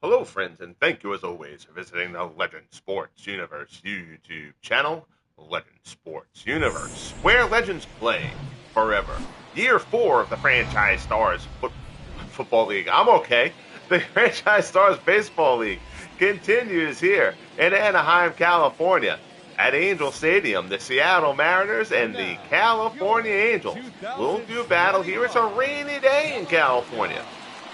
Hello, friends, and thank you as always for visiting the Legend Sports Universe YouTube channel, Legend Sports Universe, where legends play forever. Year 4 of the Franchise Stars Football League. I'm okay. The Franchise Stars Baseball League continues here in Anaheim, California. At Angel Stadium, the Seattle Mariners and the California Angels will do battle here. It's a rainy day in California.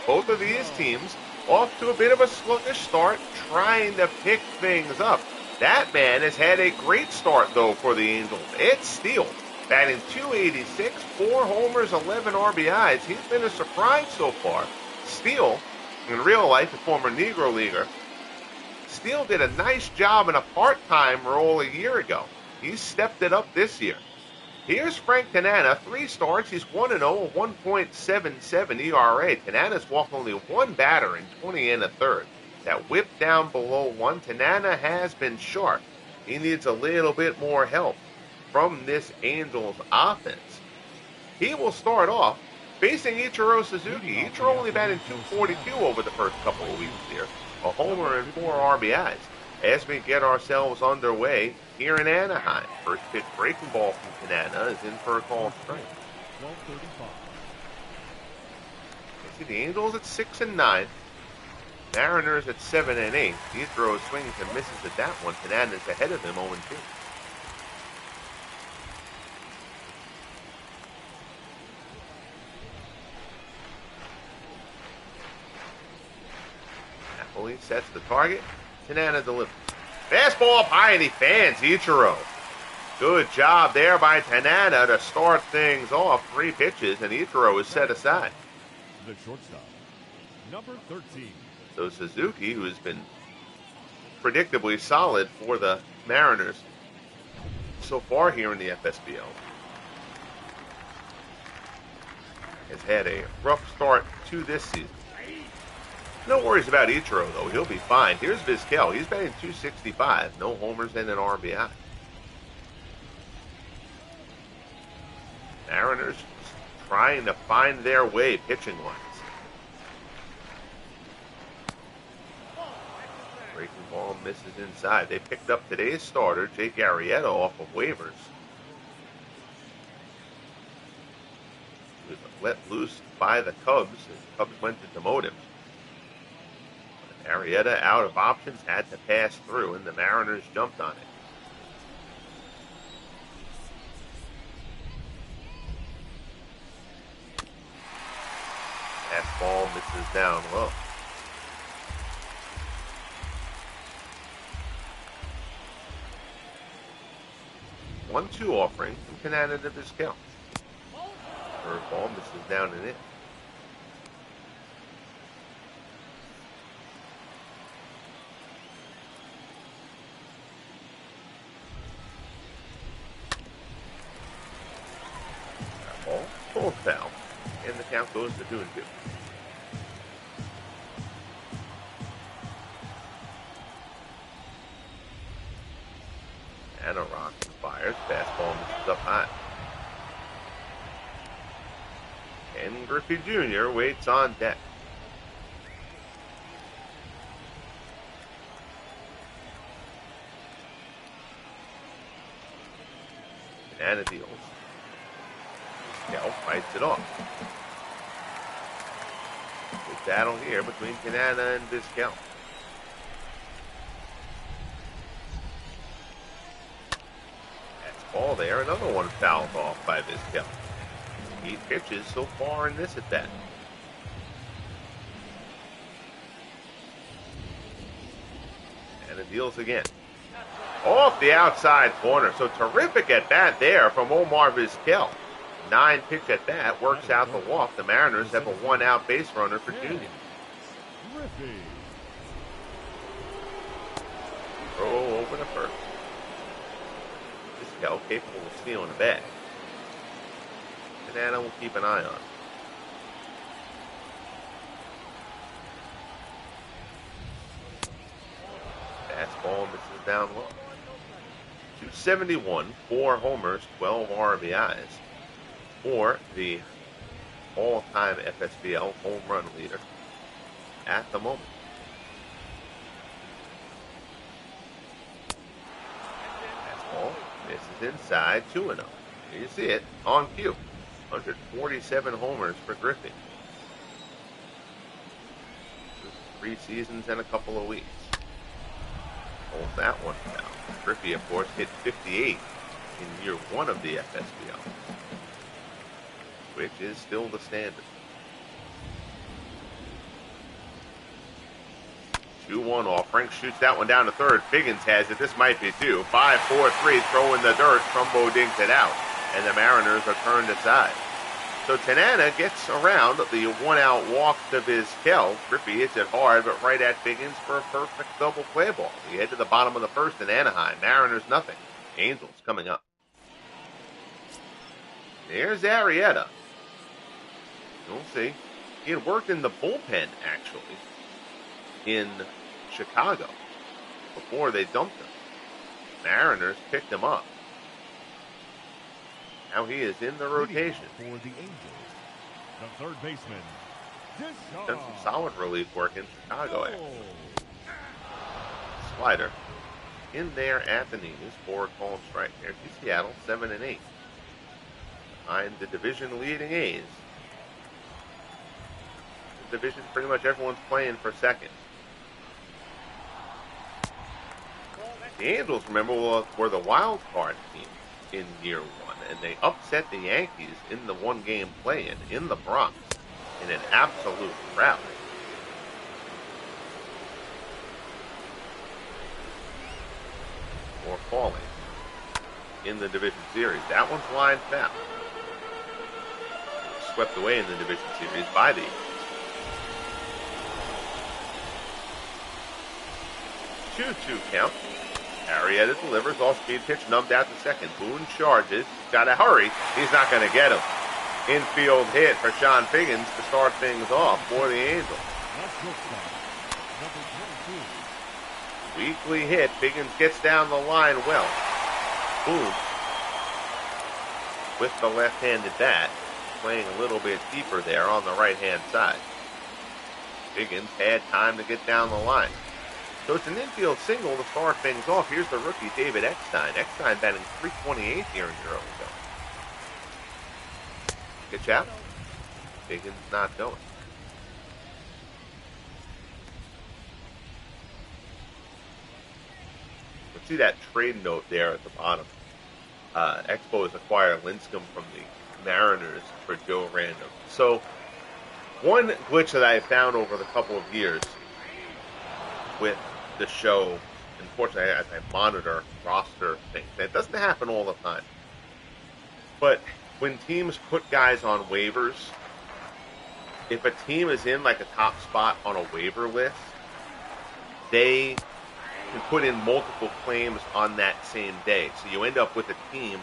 Both of these teams off to a bit of a sluggish start, trying to pick things up. That man has had a great start, though, for the Angels. It's Steele, batting .286, 4 homers, 11 RBIs. He's been a surprise so far. Steele, in real life, a former Negro Leaguer, Steele did a nice job in a part-time role a year ago. He's stepped it up this year. Here's Frank Tanana, 3 starts. He's 1-0, a 1.77 ERA. Tanana's walked only 1 batter in 20 and a third. That whip down below 1. Tanana has been sharp. He needs a little bit more help from this Angels offense. He will start off facing Ichiro Suzuki. Ichiro only batted .242 over the first couple of weeks here. A homer and 4 RBIs. As we get ourselves underway here in Anaheim, first pitch breaking ball from Tanana is in for a called strike. You see the Angels at 6-9, Mariners at 7-8. He throws swings and misses at that one. Tanana's ahead of him 0-2. Napoli sets the target. Tanana delivers. Fastball up high, and he fans Ichiro. Good job there by Tanana to start things off. 3 pitches, and Ichiro is set aside. The shortstop, number 13. So Suzuki, who has been predictably solid for the Mariners so far here in the FSBL, has had a rough start to this season. No worries about Ichiro, though. He'll be fine. Here's Vizquel. He's batting .265. No homers and an RBI. Mariners trying to find their way pitching-wise. Breaking ball misses inside. They picked up today's starter, Jake Arrieta, off of waivers. He was let loose by the Cubs. The Cubs went to demote him. Arrieta, out of options, had to pass through, and the Mariners jumped on it. Fastball misses down low. One-two offering from Tanana to Vizquel. Curveball misses down and in. Full foul, and the count goes to 2-2. And a rock fires. Fastball misses up high. And Griffey Jr. waits on deck. Tanana deals. Vizquel fights it off. Good battle here between Tanana and Vizquel. That's ball there. Another one fouled off by Vizquel. 8 pitches so far in this at bat. And it deals again. Off the outside corner. So terrific at bat there from Omar Vizquel. 9-pitch at bat works out the walk. The Mariners have a 1-out base runner for Junior. Griffey. Throw over to first. Vizquel capable of stealing a bag. Tanana will keep an eye on. Fastball misses down low. 271, 4 homers, 12 RBIs. For the all-time FSBL home run leader at the moment. Ball misses inside, 2-0. You see it on cue. 147 homers for Griffey. 3 seasons and a couple of weeks. Hold that one down. Griffey, of course, hit 58 in year 1 of the FSBL, which is still the standard. 2-1 off. Frank shoots that one down to third. Figgins has it. This might be 2. 5-4-3. Throw in the dirt. Trumbo digs it out. And the Mariners are turned aside. So Tanana gets around the 1-out walk to Vizquel. Griffey hits it hard, but right at Figgins for a perfect double play ball. We head to the bottom of the first in Anaheim. Mariners nothing. Angels coming up. There's Arrieta. You'll see. He had worked in the bullpen, actually, in Chicago before they dumped him. Mariners picked him up. Now he is in the rotation. For the Angels, the third baseman, Done some solid relief work in Chicago, actually. Slider in there at the knees for a called strike. There's Seattle, 7-8. Behind the division leading A's. The division, pretty much everyone's playing for second. The Angels, remember, were the wild card team in year 1, and they upset the Yankees in the one-game play-in in the Bronx in an absolute rout. Or falling in the division series. That one's line foul. Swept away in the division series by the Eagles. 2-2 count. Arrieta delivers, off-speed pitch, numbed out to second. Boone charges, got to hurry. He's not going to get him. Infield hit for Sean Figgins to start things off for the Angels. Weakly hit. Figgins gets down the line well. Boone, with the left-handed bat, playing a little bit deeper there on the right-hand side. Figgins had time to get down the line. So it's an infield single to start things off. Here's the rookie, David Eckstein. Eckstein batting .328 here in your early go. Pitch out. Figgins not going. Let's see that trade note there at the bottom. Expos acquire Lincecum from the Mariners for Joe Random. So one glitch that I found over the couple of years with the show, unfortunately, as I monitor roster things, and it doesn't happen all the time, but when teams put guys on waivers, if a team is in like a top spot on a waiver list, they can put in multiple claims on that same day. So you end up with a team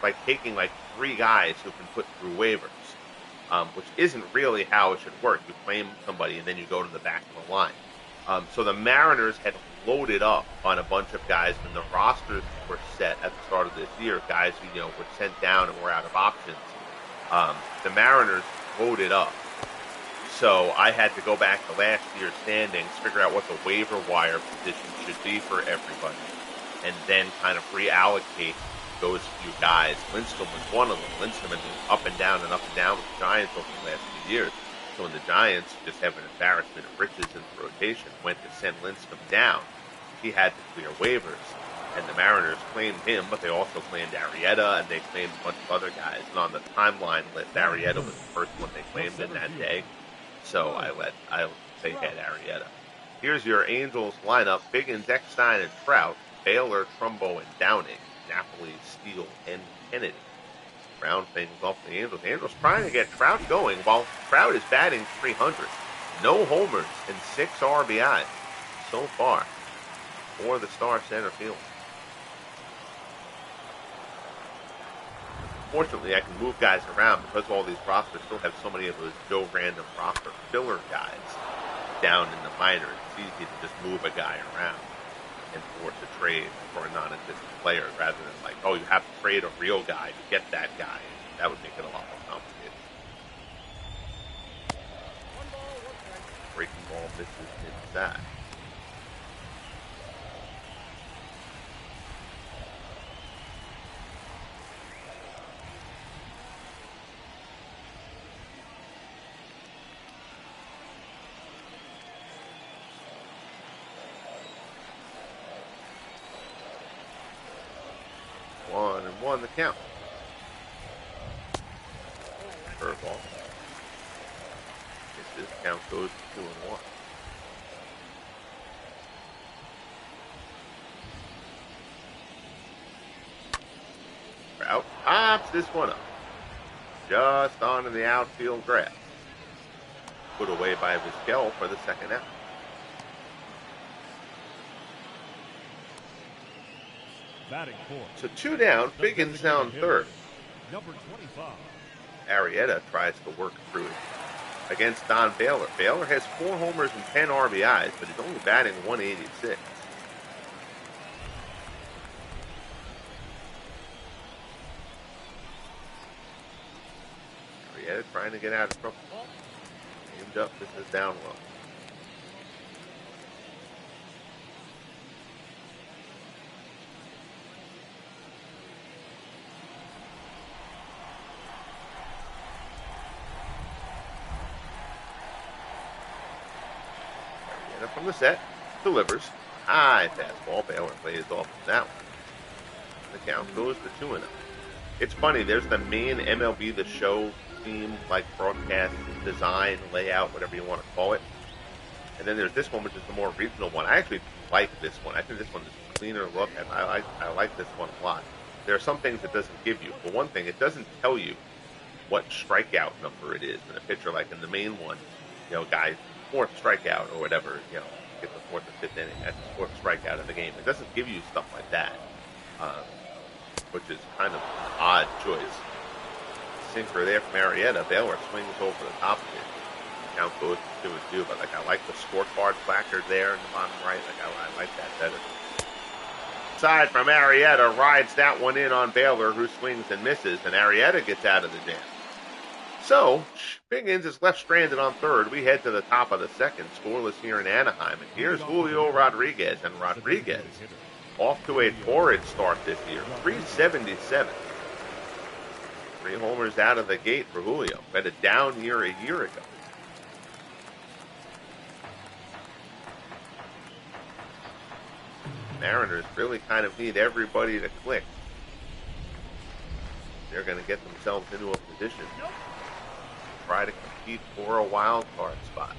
like taking like 3 guys who can put through waivers, which isn't really how it should work. You claim somebody and then you go to the back of the line. So the Mariners had loaded up on a bunch of guys when the rosters were set at the start of this year, guys who were sent down and were out of options. The Mariners loaded up. So I had to go back to last year's standings, figure out what the waiver wire position should be for everybody, and then kind of reallocate those few guys. Lincecum was one of them. Lincecum had been up and down with the Giants over the last few years. So when the Giants just have an embarrassment of riches in the rotation, went to send Lincecum down, he had to clear waivers. And the Mariners claimed him, but they also claimed Arrieta, and they claimed a bunch of other guys. And on the timeline list, Arrieta was the first one they claimed in that day. So they had Arrieta. Here's your Angels lineup: Figgins, Eckstein, and Trout, Baylor, Trumbo, and Downing, Napoli, Steele, and Kennedy. Round things off the Angels. The Angels trying to get Trout going, while Trout is batting .300. No homers and 6 RBI so far for the star center field. Fortunately, I can move guys around because all these rosters still have so many of those Joe Random roster filler guys down in the minors. It's easy to just move a guy around and force a trade for a non-existent player rather than like, oh, you have to trade a real guy to get that guy. That would make it a lot more complicated. Breaking ball misses inside. on the count. Curveball. Misses. Count goes to 2-1. Trout pops this one up. Just onto the outfield grass. Put away by Vizquel for the second out. Batting fourth. So 2 down, Biggins down third. Number 25. Arrieta tries to work through it against Don Baylor. Baylor has 4 homers and 10 RBIs, but he's only batting 186. Arrieta trying to get out of trouble. Aimed up, this is down low. From the set, delivers. High fastball. Baylor plays off of that one. The count goes to 2-0. It's funny, there's the main MLB The Show theme, like broadcast, design, layout, whatever you want to call it. And then there's this one, which is the more regional one. I actually like this one. I think this one is a cleaner look, and I like this one a lot. There are some things it doesn't give you. For one thing, it doesn't tell you what strikeout number it is in a pitcher. Like in the main one, guy 4th strikeout or whatever, get the 4th or 5th inning. That's the 4th strikeout of the game. It doesn't give you stuff like that, which is kind of an odd choice. Sinker there from Arrieta. Baylor swings over the top of it. Count goes to 2-2, but I like the scorecard placard there in the bottom right. I like that better. Side from Arrieta, rides that one in on Baylor, who swings and misses, and Arrieta gets out of the jam. So, Biggins is left stranded on third. We head to the top of the second, scoreless here in Anaheim. And here's Julio Rodriguez. And Rodriguez off to a torrid start this year. 377. 3 homers out of the gate for Julio. Had a down year a year ago. Mariners really kind of need everybody to click. They're going to get themselves into a position try to compete for a wild card spot.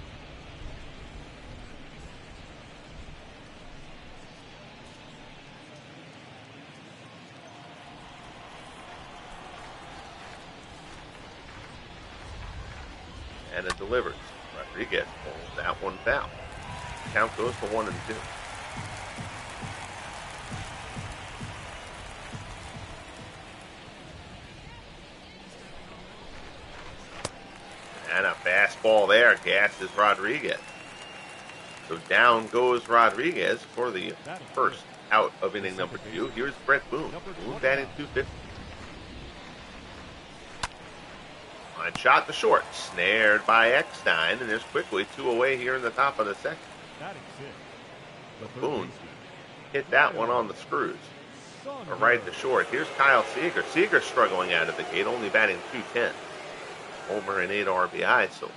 And it delivers. Rodriguez pulls that one foul. Count goes to 1-2. And a fastball there gasses Rodriguez. So down goes Rodriguez for the first out of inning number 2. Here's Brett Boone. Boone batting .250. Line shot to short. Snared by Eckstein. And there's quickly 2 away here in the top of the second. Boone hit that one on the screws. Or right to short. Here's Kyle Seager. Seager struggling out of the gate, only batting .210. Homer and 8 RBI so far.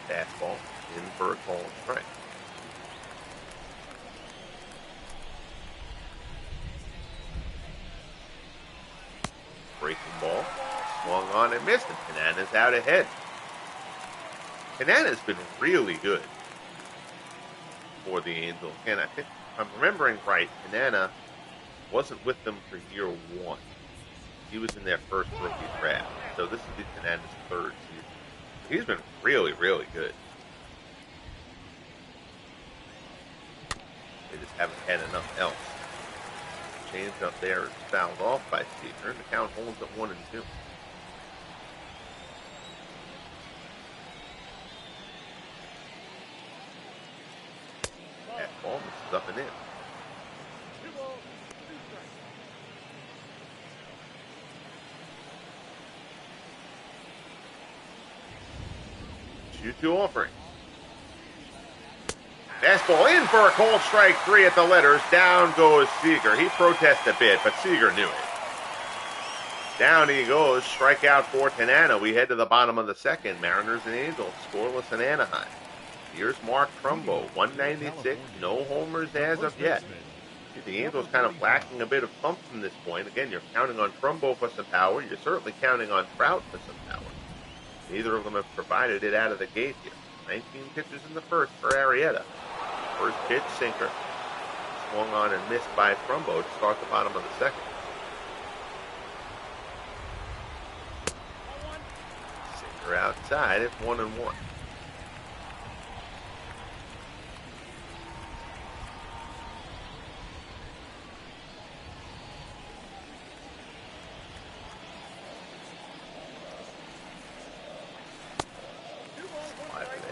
Fastball in for a called strike. Breaking ball. Swung on and missed him. Kanana's out ahead. Kanana's been really good for the Angels. And I think, if I'm remembering right, Kanana wasn't with them for year 1. He was in their first rookie draft. So this is Kanana's 3rd season. He's been really, really good. They just haven't had enough else. Change up there is fouled off by Seager, and the count holds at 1-2. That ball misses up and in. 2-2 offering. Fastball in for a called strike 3 at the letters. Down goes Seager. He protests a bit, but Seager knew it. Down he goes. Strikeout for Kanana. We head to the bottom of the second. Mariners and Angels scoreless in Anaheim. Here's Mark Trumbo, 196, no homers as of yet. The Angels kind of lacking a bit of thump from this point. Again, you're counting on Trumbo for some power. You're certainly counting on Trout for some power. Neither of them have provided it out of the gate here. 19 pitches in the first for Arrieta. First pitch, sinker. Swung on and missed by Trumbo to start the bottom of the second. Sinker outside at 1-1.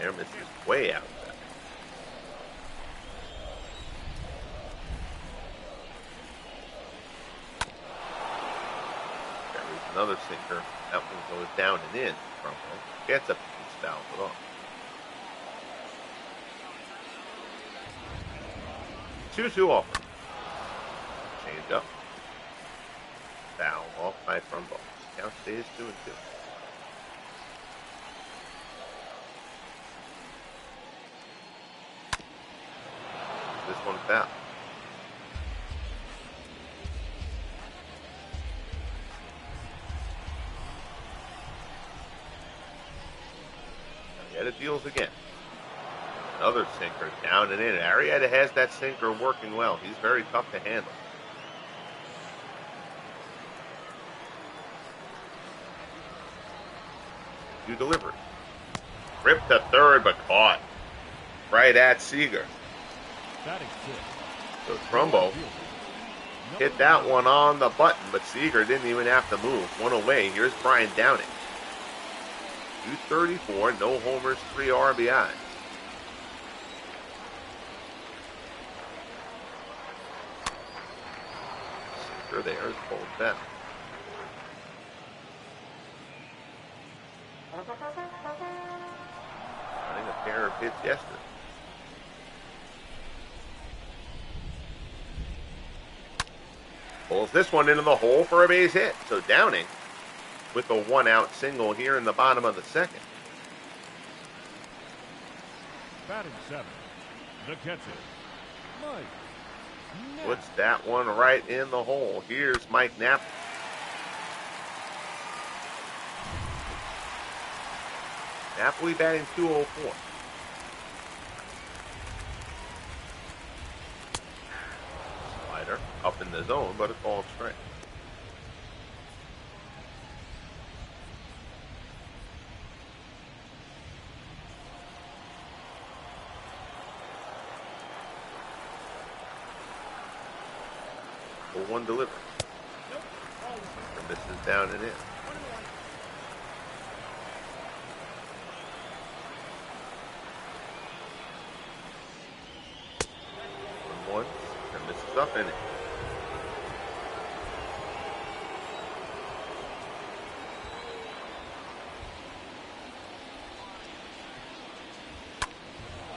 There, misses way outside. There's another sinker. That one goes down and in. Trumbo gets up and fouls it off. 2-2 offer. Change up. Foul off by Trumbo. Count stays 2-2. This one foul. Arrieta deals again. Another sinker down and in. Arrieta has that sinker working well. He's very tough to handle. Two deliveries. Ripped to third, but caught. Right at Seager. So Trumbo hit that one on the button, but Seager didn't even have to move. One away. Here's Brian Downing. 234, no homers, 3 RBIs. Seager there is pulled back. Running a pair of hits yesterday. Pulls this one into the hole for a base hit. So Downing with a 1-out single here in the bottom of the second. Batting 7, the catcher, Mike Knapp. Puts that one right in the hole. Here's Mike Knapp. Napoli batting 204. Slider up in the zone, but it's all straight. One delivery. And this is down and in. One, and this is up in it.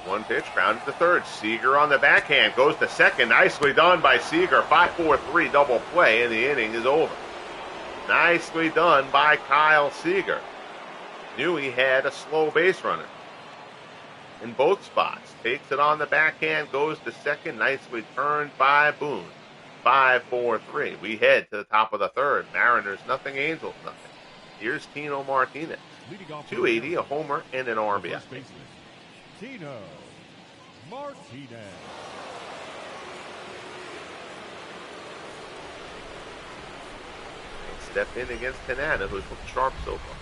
One pitch, grounded to third. Seager on the backhand, goes to second. Nicely done by Seager. 5-4-3 double play, and the inning is over. Nicely done by Kyle Seager. Knew he had a slow base runner in both spots. Takes it on the backhand, goes to second. Nicely turned by Boone. 5-4-3. We head to the top of the third. Mariners nothing, Angels nothing. Here's Tino Martinez. 280, a homer, and an RBI. Tino Martinez. Step in against Tanana, who's looked sharp so far.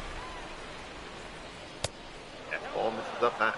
That ball misses up high.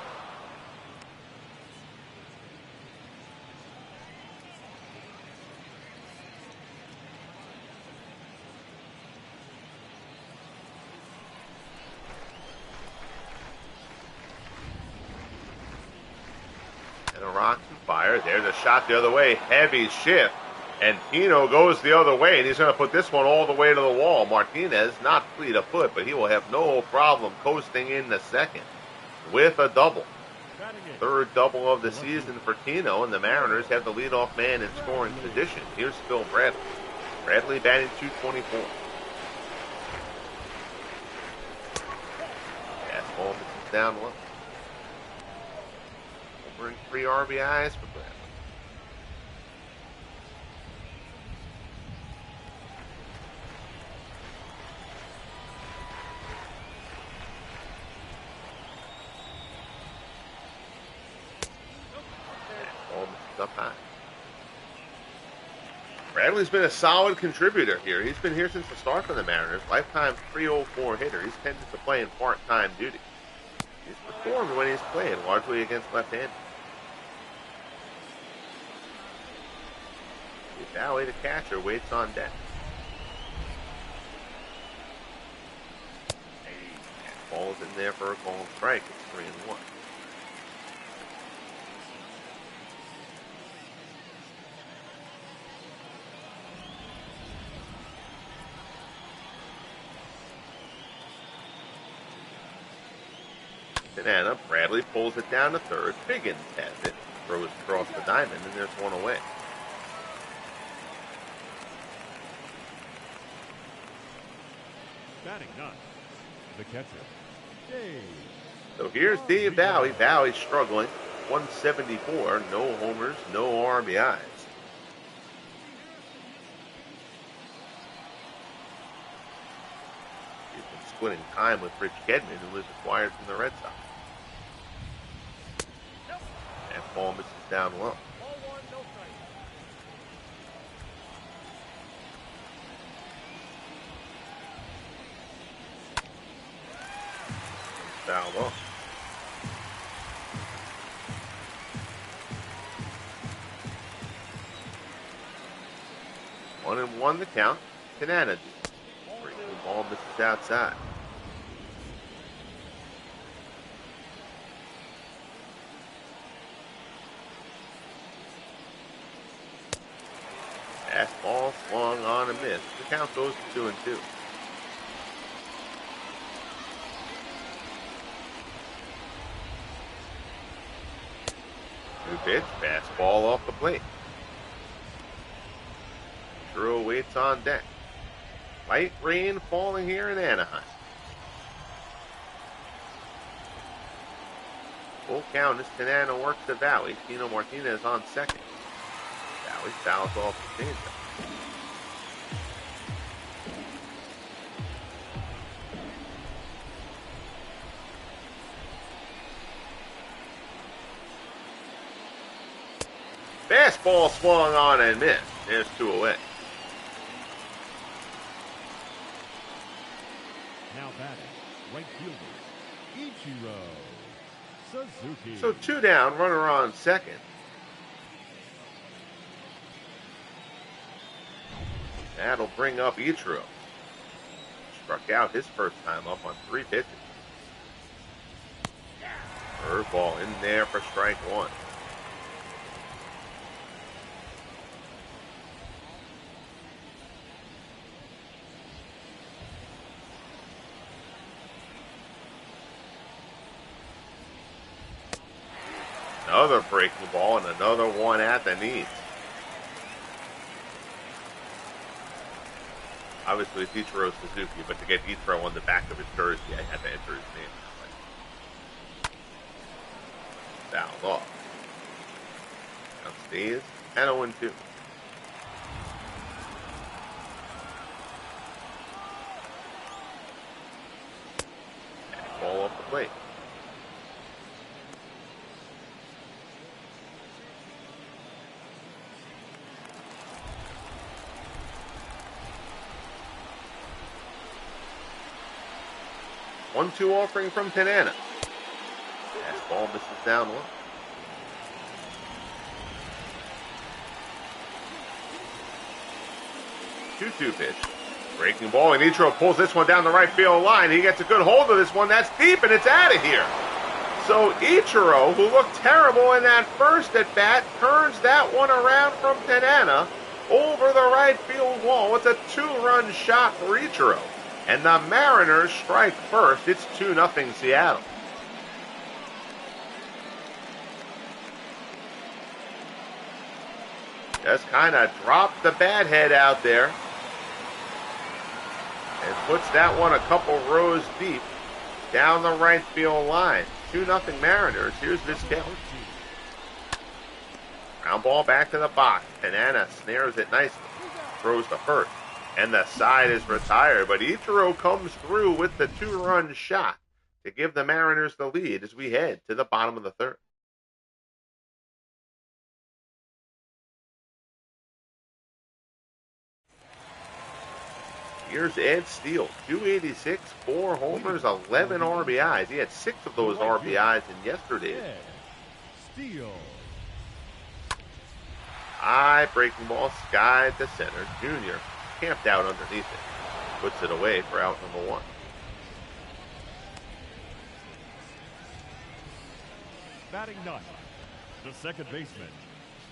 And a rocks and fire. There's a shot the other way. Heavy shift. And Tino goes the other way, and he's going to put this one all the way to the wall. Martinez, not fleet of foot, but he will have no problem coasting in the second with a double. Third double of the season for Tino, and the Mariners have the leadoff man in scoring position. Here's Phil Bradley. Bradley batting 224. Fastball misses down low. We're in 3 RBIs for Bradley. Ball misses up high. Bradley's been a solid contributor here. He's been here since the start for the Mariners. Lifetime 304 hitter. He's tended to play in part-time duty. He's performed when he's played, largely against left-handed. Valley, the catcher, waits on deck. Ball's in there for a called strike. It's 3-1. Tanana, Bradley pulls it down to third. Figgins has it. Throws across the diamond, and there's one away. Batting ninth, the catcher, Dave. So here's Dave Valley. Valley struggling. 174. No homers, no RBIs. He's been splitting time with Rich Kedman, who was acquired from the Red Sox. That ball misses down low. Fouled off. One and one the count. Tanana. Breaking the ball misses outside. Fastball swung on and missed. The count goes to 2-2. New pitch, fastball off the plate. Drew waits on deck. Light rain falling here in Anaheim. Full count as Tanana works the Valley. Tino Martinez on second. Valley fouls off the changeup. Fastball swung on and missed. There's 2 away. Now batting, right fielder, Ichiro Suzuki. So 2 down, runner on second. That'll bring up Ichiro. Struck out his first time up on 3 pitches. Curveball in there for strike 1. Another breaking ball and another one at the knees. Obviously, it's Ichiro Suzuki, but to get Ichiro on the back of his jersey, I had to enter his name that way. Fouled off. Now stays at 0-2. Ball off the plate. One-two offering from Tanana. Fastball misses down low. Two-two pitch. Breaking ball, and Ichiro pulls this one down the right field line. He gets a good hold of this one. That's deep, and it's out of here. So Ichiro, who looked terrible in that first at-bat, turns that one around from Tanana over the right field wall. It's a 2-run shot for Ichiro. And the Mariners strike first. It's 2-0 Seattle. Just kind of dropped the bat head out there. And puts that one a couple rows deep down the right field line. 2-0 Mariners. Here's Vizquel. Ground ball back to the box. Tanana snares it nicely. Throws to first. And the side is retired. But Ichiro comes through with the 2-run shot to give the Mariners the lead as we head to the bottom of the third. Here's Ed Steele, 286, 4 homers, 11 RBIs. He had 6 of those RBIs in yesterday's. Steele. High breaking ball, skied to center. Junior camped out underneath it. Puts it away for out number 1. Batting ninth, the second baseman,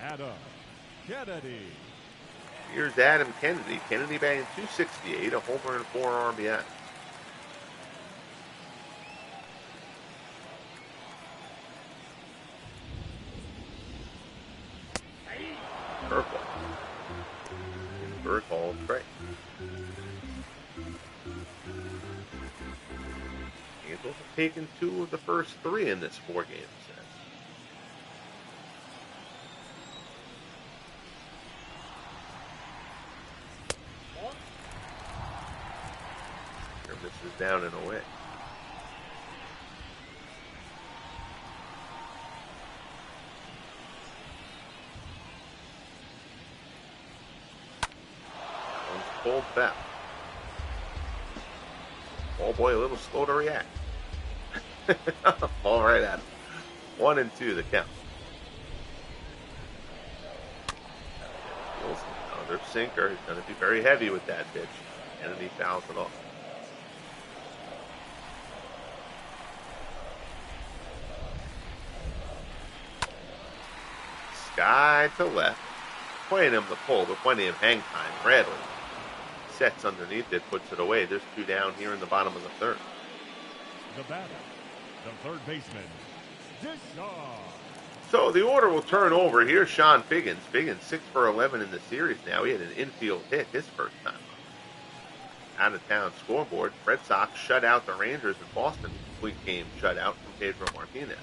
Adam Kennedy. Here's Adam Kennedy. Kennedy batting 268, a homer and 4 RBI. Curveball. Bird ball strike. Angels have taken 2 of the first 3 in this 4-game set. This is down and away. One's pulled back. Oh boy, a little slow to react. Ball right at him. 1 and 2 the count. Another sinker. He's going to be very heavy with that pitch. And then he fouls it off. Sky to left. Playing him the pull, but plenty of hang time. Bradley sets underneath it, puts it away. There's 2 down here in the bottom of the third. The batter, the third baseman, Deshaun. So the order will turn over. Here's Sean Figgins. Figgins 6 for 11 in the series now. He had an infield hit his first time. Out of town scoreboard. Red Sox shut out the Rangers in Boston. Complete game shutout from Pedro Martinez.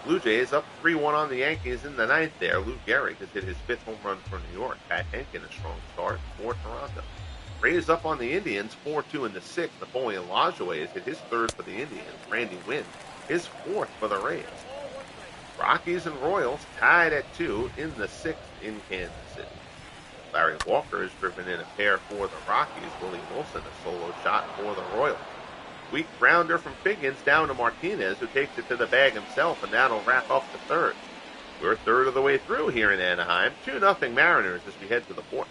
Blue Jays up 3-1 on the Yankees in the ninth there. Lou Gehrig has hit his 5th home run for New York. Pat Henkin a strong start for Toronto. Rays up on the Indians 4-2 in the 6th. Napoleon Lajoie has hit his 3rd for the Indians. Randy Wynn his 4th for the Rays. Rockies and Royals tied at 2 in the 6th in Kansas City. Larry Walker has driven in a pair for the Rockies. Willie Wilson a solo shot for the Royals. Weak grounder from Figgins down to Martinez, who takes it to the bag himself, and that'll wrap up the third. We're a third of the way through here in Anaheim. 2-0 Mariners as we head to the 4th.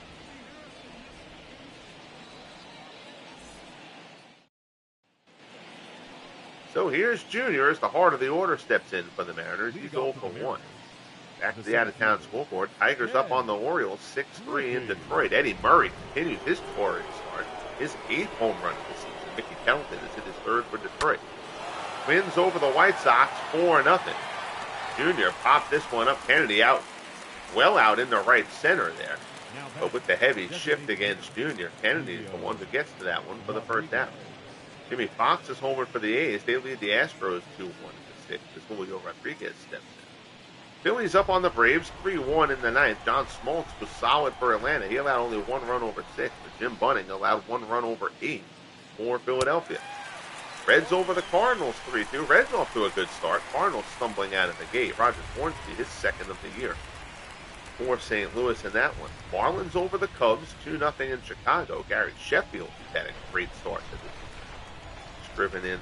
So here's Junior as the heart of the order steps in for the Mariners. He's 0 for 1. Back to the out-of-town scoreboard. Tigers up on the Orioles 6-3 in Detroit. Eddie Murray continues his torrid start. His 8th home run of the season. Mickey Pelton is hit his 3rd for Detroit. Wins over the White Sox 4-0. Junior popped this one up. Kennedy out, well out in the right center there. But with the heavy shift against Junior, Kennedy is the one who gets to that one for the first down. Jimmy Fox is homered for the A's. They lead the Astros 2-1 in the 6th as Julio Rodriguez steps in. Phillies up on the Braves 3-1 in the 9th. John Smoltz was solid for Atlanta. He allowed only 1 run over 6, but Jim Bunning allowed 1 run over 8 for Philadelphia. Reds over the Cardinals 3-2. Reds off to a good start. Cardinals stumbling out of the gate. Roger Hornsby, his 2nd of the year for St. Louis in that one. Marlins over the Cubs 2-0 in Chicago. Gary Sheffield had a great start to this. Driven in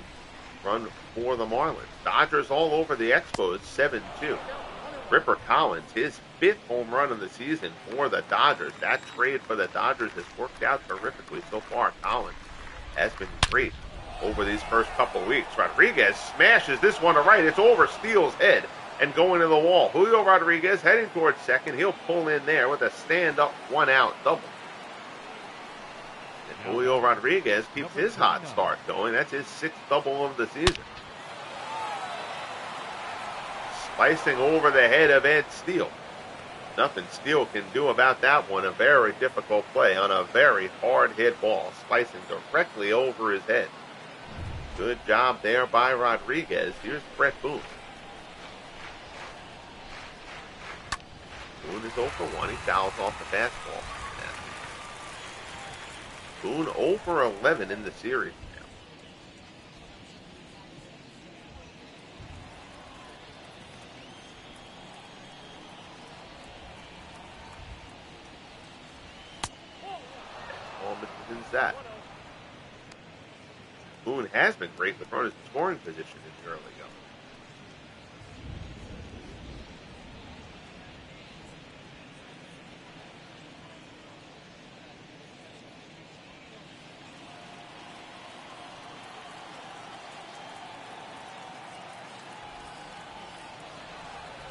run for the Marlins. Dodgers all over the Expos 7-2. Ripper Collins, his 5th home run of the season for the Dodgers. That trade for the Dodgers has worked out terrifically so far. Collins has been great over these first couple weeks. Rodriguez smashes this one to right. It's over Steele's head and going to the wall. Julio Rodriguez heading towards second. He'll pull in there with a stand-up 1-out double. And Julio Rodriguez keeps his hot start going. That's his 6th double of the season. Slicing over the head of Ed Steele. Nothing Steele can do about that one. A very difficult play on a very hard hit ball. Slicing directly over his head. Good job there by Rodriguez. Here's Brett Boone. Boone is 0 for 1. He fouls off the fastball. Boone 0 for 11 in the series now. Ball misses inside. Boone has been great with runners in scoring position in the early going.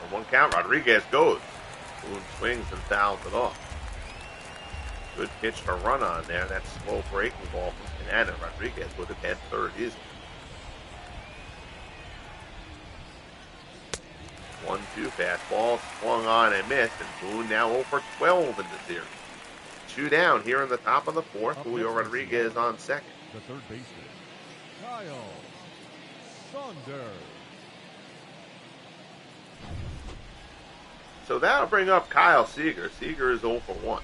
On one count, Rodriguez goes. Boone swings and fouls it off. Good pitch to run on there. That slow breaking ball from Canada. Rodriguez would have had third easy. 1-2 fastball swung on and missed, and Boone now 0 for 12 in the series. 2 down here in the top of the fourth. Julio Rodriguez on second. The third baseman, Kyle Saunders. So that'll bring up Kyle Seager. Seager is 0 for 1.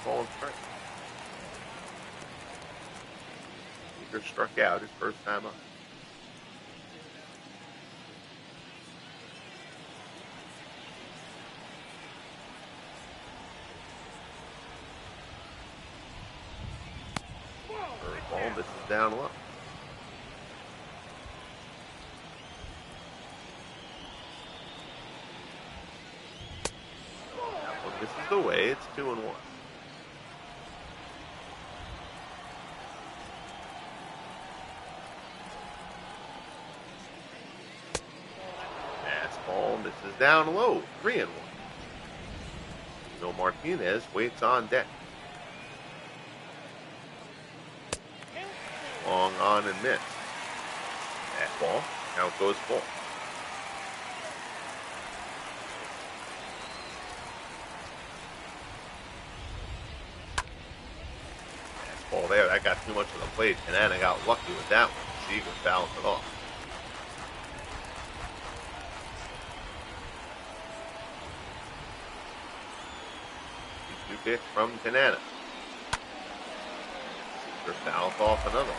Ball and strike. Seager struck out his first time up. Ball misses down low. That one misses away. It's 2-1. Misses down low, 3-1. No Martinez waits on deck. Long on and missed. That ball, count goes full. That ball there, that got too much of the plate, and then I got lucky with that one. Seager fouls it off. 2 pitch from Canada. Seager fouls off another.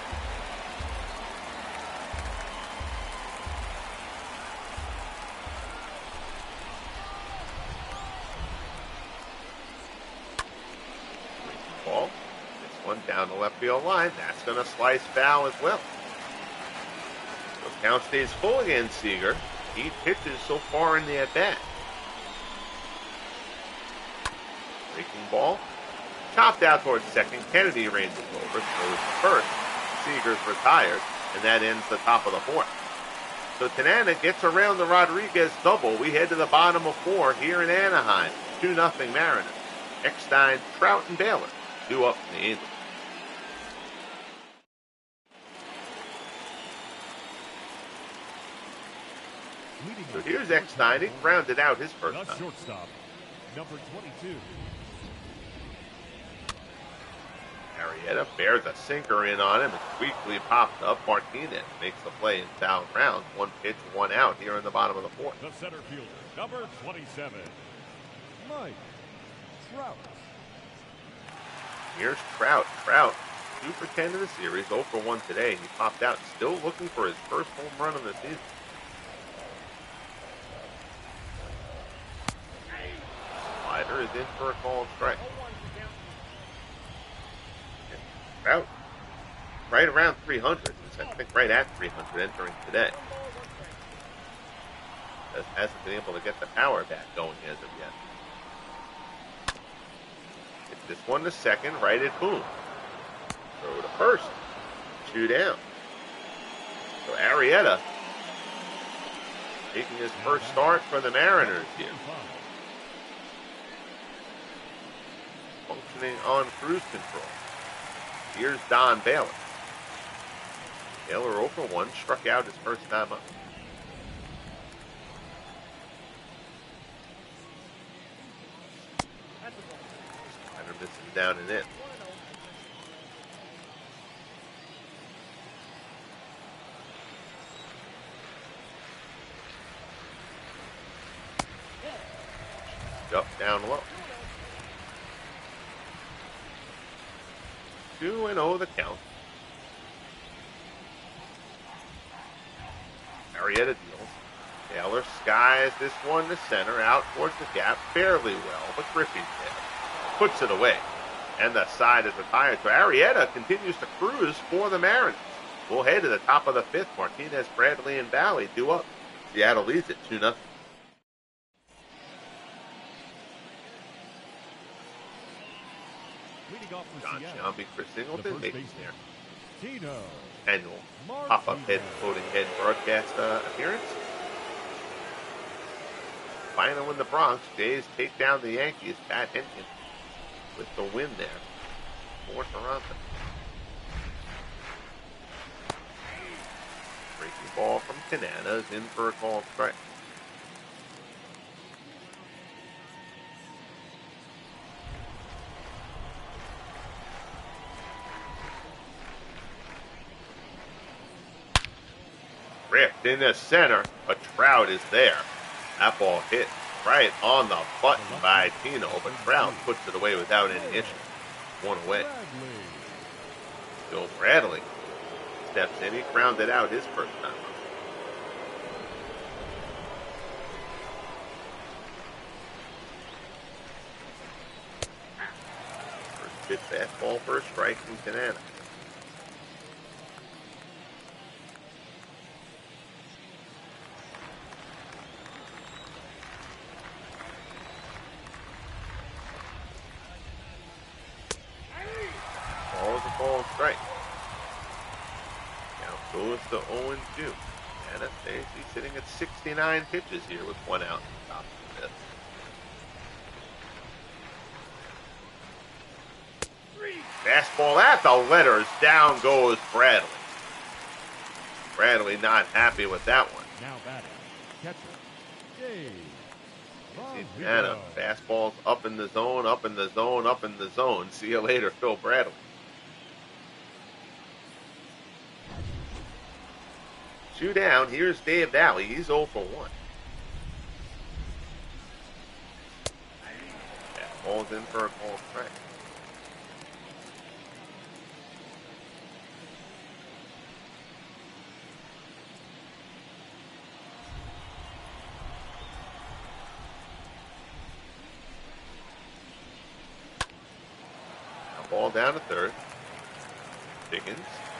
Ball. This one down the left field line. That's going to slice foul as well. So count stays full against Seager. 8 pitches so far in the at-bat. Breaking ball. Chopped out towards second. Kennedy ranges over. Throws to first. Seager's retired. And that ends the top of the fourth. So Tanana gets around the Rodriguez double. We head to the bottom of 4 here in Anaheim. 2-0 Mariners. Eckstein, Trout, and Baylor. 2 up in the Angels. So here's Eckstein. He rounded out his first time. Shortstop, number 22. Arrieta bears a sinker in on him. It's weakly popped up. Martinez makes the play in foul ground. 1 pitch, 1 out here in the bottom of the fourth. The center fielder, number 27, Mike Trout. Here's Trout. Trout, 2 for 10 in the series, 0 for 1 today. He popped out, still looking for his first home run of the season. Slider is in for a called strike. Trout, right around 300. I think right at 300 entering today. Just hasn't been able to get the power back going as of yet. Hit this one to second, right at Boone. Throw to first. 2 down. So Arrieta taking his first start for the Mariners here. Functioning on cruise control. Here's Don Baylor. Baylor 0 for 1, struck out his first time up. Slider misses down and in. Up, down low. 2-0 the count. Marietta deals. Taylor skies this one to center, out towards the gap fairly well, but Griffey's there. Puts it away. And the side is retired. So Arrieta continues to cruise for the Mariners. We'll head to the top of the fifth. Martinez, Bradley, and Valley due up. Seattle leads it 2-0. John Sciambi, Chris Singleton, making their annual pop-up head floating head broadcast appearance. Final in the Bronx, Jays take down the Yankees. Pat Henkin with the win there for Toronto. Breaking ball from Canana is in for a called strike. Ripped in the center, but Trout is there. That ball hit right on the button by Tino, but Trout puts it away without any issue. One away. Bill Bradley steps in. He grounded out his first time. First pitch fastball for a strike from Canana. Strike. Now goes to 0-2. Anastasi sitting at 69 pitches here with one out in the top of the fifth. Fastball at the letters. Down goes Bradley. Bradley not happy with that one. Now batting, catcher, Dave. Anna, fastballs up in the zone, up in the zone, up in the zone. See you later, Phil Bradley. 2 down. Here's Dave Valley. He's 0 for 1. That ball's in for a call strike. Now ball down to third. Dickens.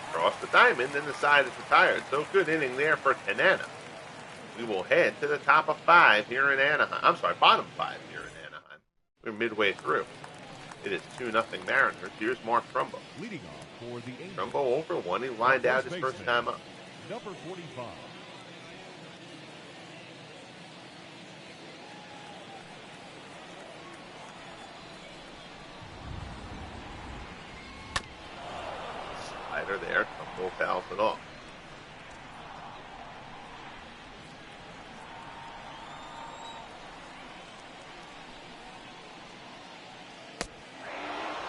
Across the diamond, and the side is retired. So good inning there for Canana. We will head to the top of 5 here in Anaheim. I'm sorry, bottom 5 here in Anaheim. We're midway through. It is 2-0 Mariners. Here's Mark Trumbo. Leading off for the Angels. Trumbo 0 for 1. He lined out his first time up. Number 45. Slider there. Trumbo fouls it off.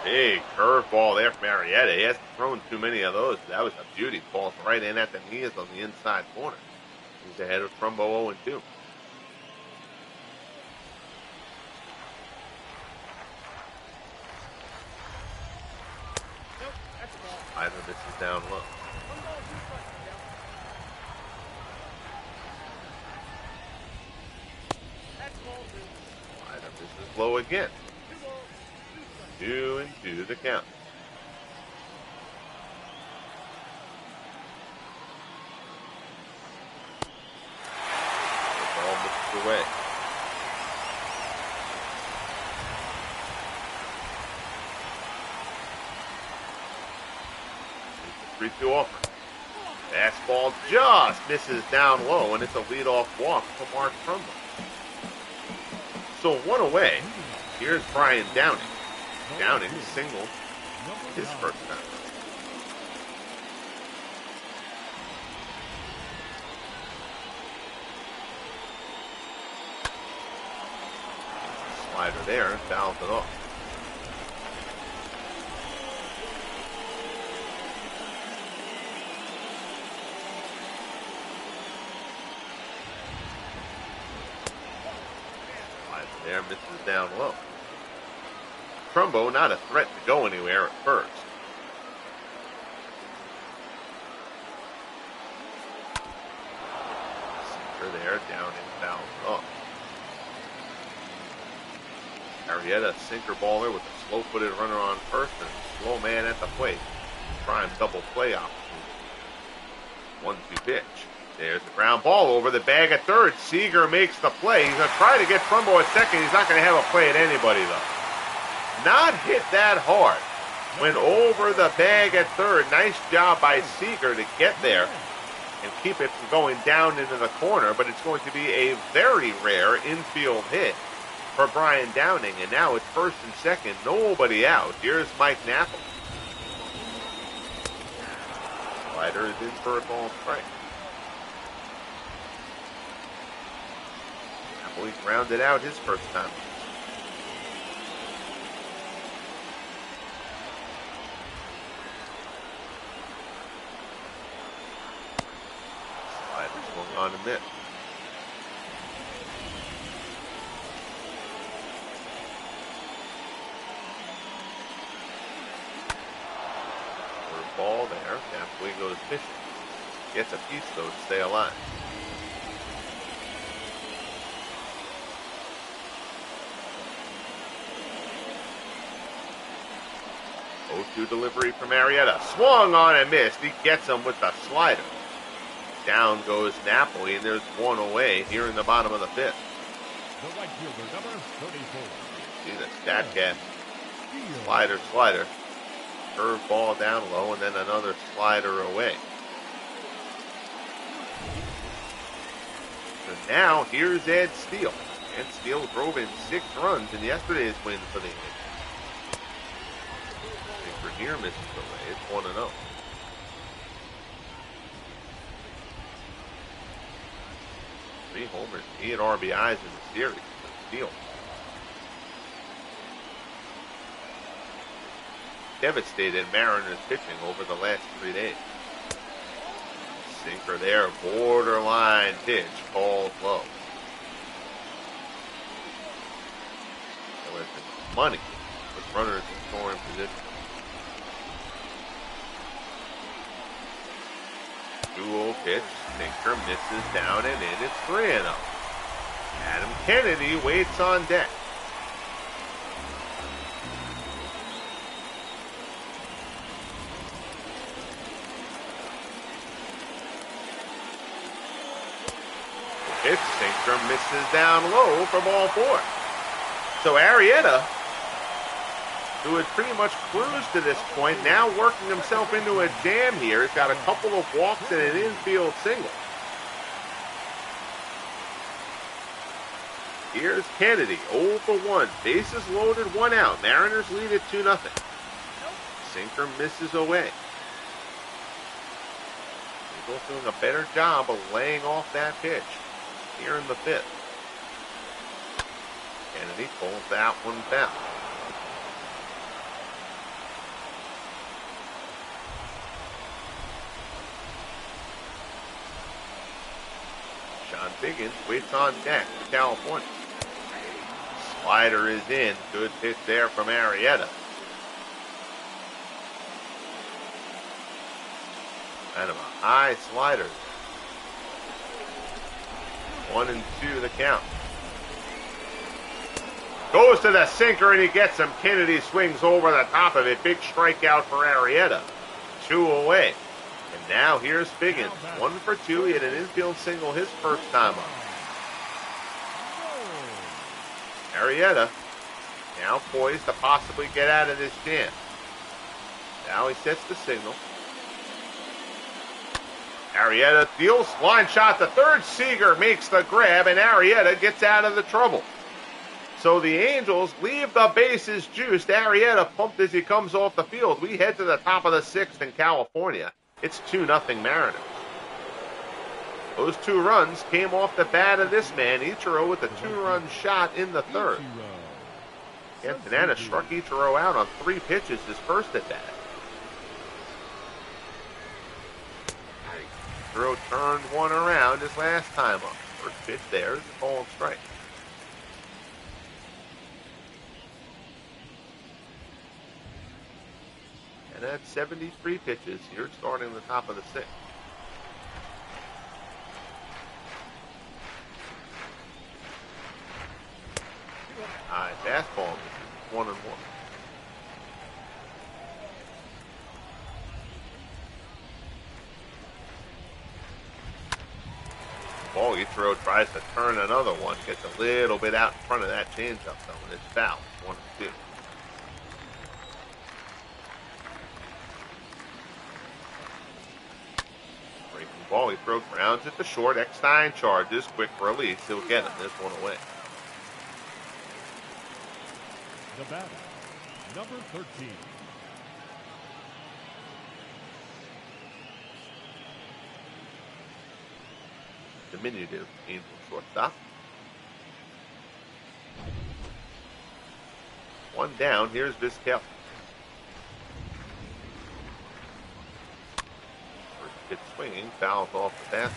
Big curveball there from Marietta. He hasn't thrown too many of those. That was a beauty. Falls right in at the knees on the inside corner. He's ahead of Trumbo 0-2. Either this is down low. Either this is low again. 2-2 the count. The ball misses away. Here's the 3-2 offer. Fastball just misses down low, and it's a leadoff walk for Mark Trumbo. So 1 away. Here's Brian Downing. Downing singled his first time. Slider there and fouls it off. Slider there there, misses down low. Trumbo not a threat to go anywhere at first. Sinker there, down in foul off. Arrieta, sinker baller with a slow-footed runner on first and a slow man at the plate. Prime double play opportunity. 1-2 pitch. There's the ground ball over the bag at third. Seager makes the play. He's going to try to get Trumbo at second. He's not going to have a play at anybody, though. Not hit that hard. Went over the bag at third. Nice job by Seager to get there and keep it from going down into the corner, but it's going to be a very rare infield hit for Brian Downing, and now it's first and second, nobody out. Here's Mike Napoli. Slider is in for a ball strike. Napoli grounded out his first time. Slider swung on a miss. Ball there. Napoli goes fishing. Gets a piece, though, to stay alive. O2 delivery from Arrieta. Swung on and missed. He gets him with the slider. Down goes Napoli, and there's one away here in the bottom of the fifth. The right fielder, number 34. See the stat cat. Slider, slider. Curve ball down low, and then another slider away. So now here's Ed Steele. Ed Steele drove in 6 runs in yesterday's win for the Yankees. Here misses away. It's 1-0. Three homers, 8 RBIs in the series for Steele. Devastated Mariners pitching over the last 3 days. Sinker there, borderline pitch, called low. There was money with runners in scoring position. 2-0 pitch, sinker misses down and in. It's 3-0. Adam Kennedy waits on deck. Pitch, sinker misses down low for ball 4. So Arrieta, who had pretty much cruised to this point, now working himself into a jam here. He's got a couple of walks and an infield single. Here's Kennedy, 0 for 1. Bases loaded, 1 out. Mariners lead at 2-0. Sinker misses away. Eagles doing a better job of laying off that pitch here in the 5th. Kennedy pulls that one foul. Sean Biggins waits on deck for California. Slider is in. Good pitch there from Arrieta. Kind of a high slider. 1-2 the count. Goes to the sinker and he gets him. Kennedy swings over the top of it. Big strikeout for Arrieta. 2 away. And now here's Biggins. 1 for 2. He had an infield single his first time up. Arrieta now poised to possibly get out of this jam. Now he sets the signal. Arrieta deals, line shot to third. Seager makes the grab, and Arrieta gets out of the trouble. So the Angels leave the bases juiced. Arrieta pumped as he comes off the field. We head to the top of the 6th in California. It's 2-0 Mariners. Those 2 runs came off the bat of this man, Ichiro, with a 2-run shot in the 3rd. Antonana struck Ichiro out on 3 pitches his first at bat. Ichiro turned one around his last time up. First pitch there is a ball and strike. And that's 73 pitches here starting the top of the sixth. High fastball. This is 1-1. Ball Trout tries to turn another one. Gets a little bit out in front of that changeup though, and it's foul. 1-2. Breaking ball. Trout grounds it to short. Eckstein charges. Quick release. He'll get him. This one away. The batter, number 13. Diminutive Angel shortstop. One down. Here's Vizquel. First pitch swinging. Fouls off the basket.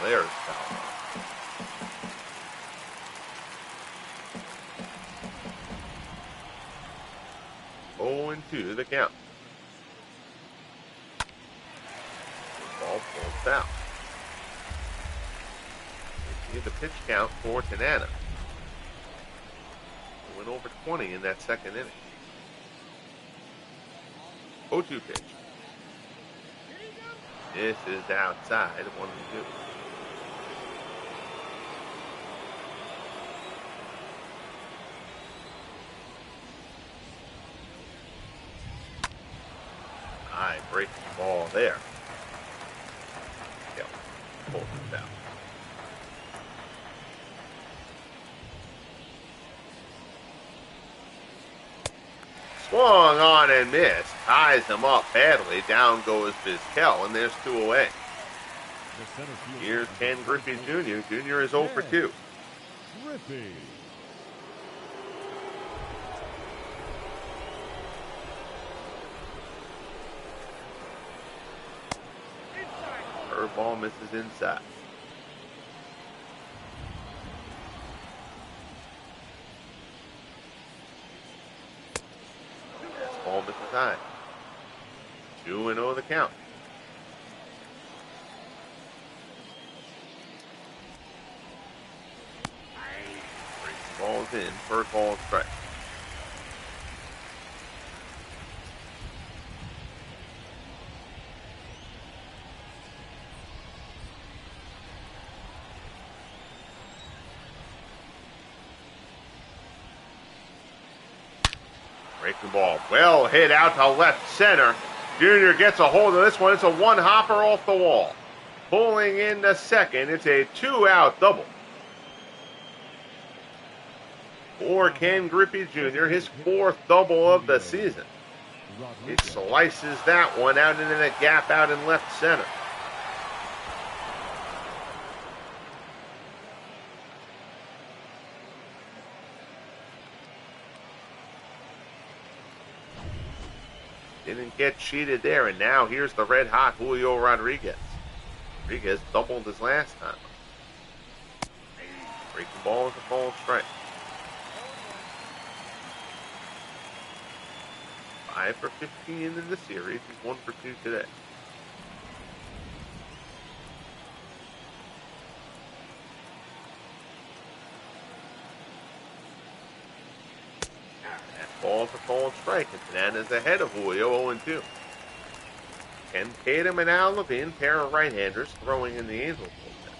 There's foul. 0-2 the count. Ball pulled out. We see the pitch count for Tanana. Went over 20 in that second inning. 0-2 pitch. This is outside. 1-2. High breaking ball there. Yep. Pulled it down. Swung on and missed. Ties him up badly. Down goes Vizquel, and there's 2 away. Here's Ken Griffey Jr. Jr. is 0 for 2. Griffey. Curveball misses inside. Ball misses high. 2-0 the count. Ball's in. First ball strike. Breaking ball. Well hit out to left center. Junior gets a hold of this one. It's a one-hopper off the wall. Pulling in the second. It's a 2-out double. For Ken Griffey Jr., his 4th double of the season. He slices that one out into the gap out in left center. Didn't get cheated there, and now here's the red-hot Julio Rodriguez. Rodriguez doubled his last time. Breaking ball is a ball strike. 5 for 15 in the series. He's 1 for 2 today. Ball for call and strike, and Tanana's ahead of Julio 0-2. Ken Tatum and Al Levine, pair of right-handers, throwing in the Angels bullpen.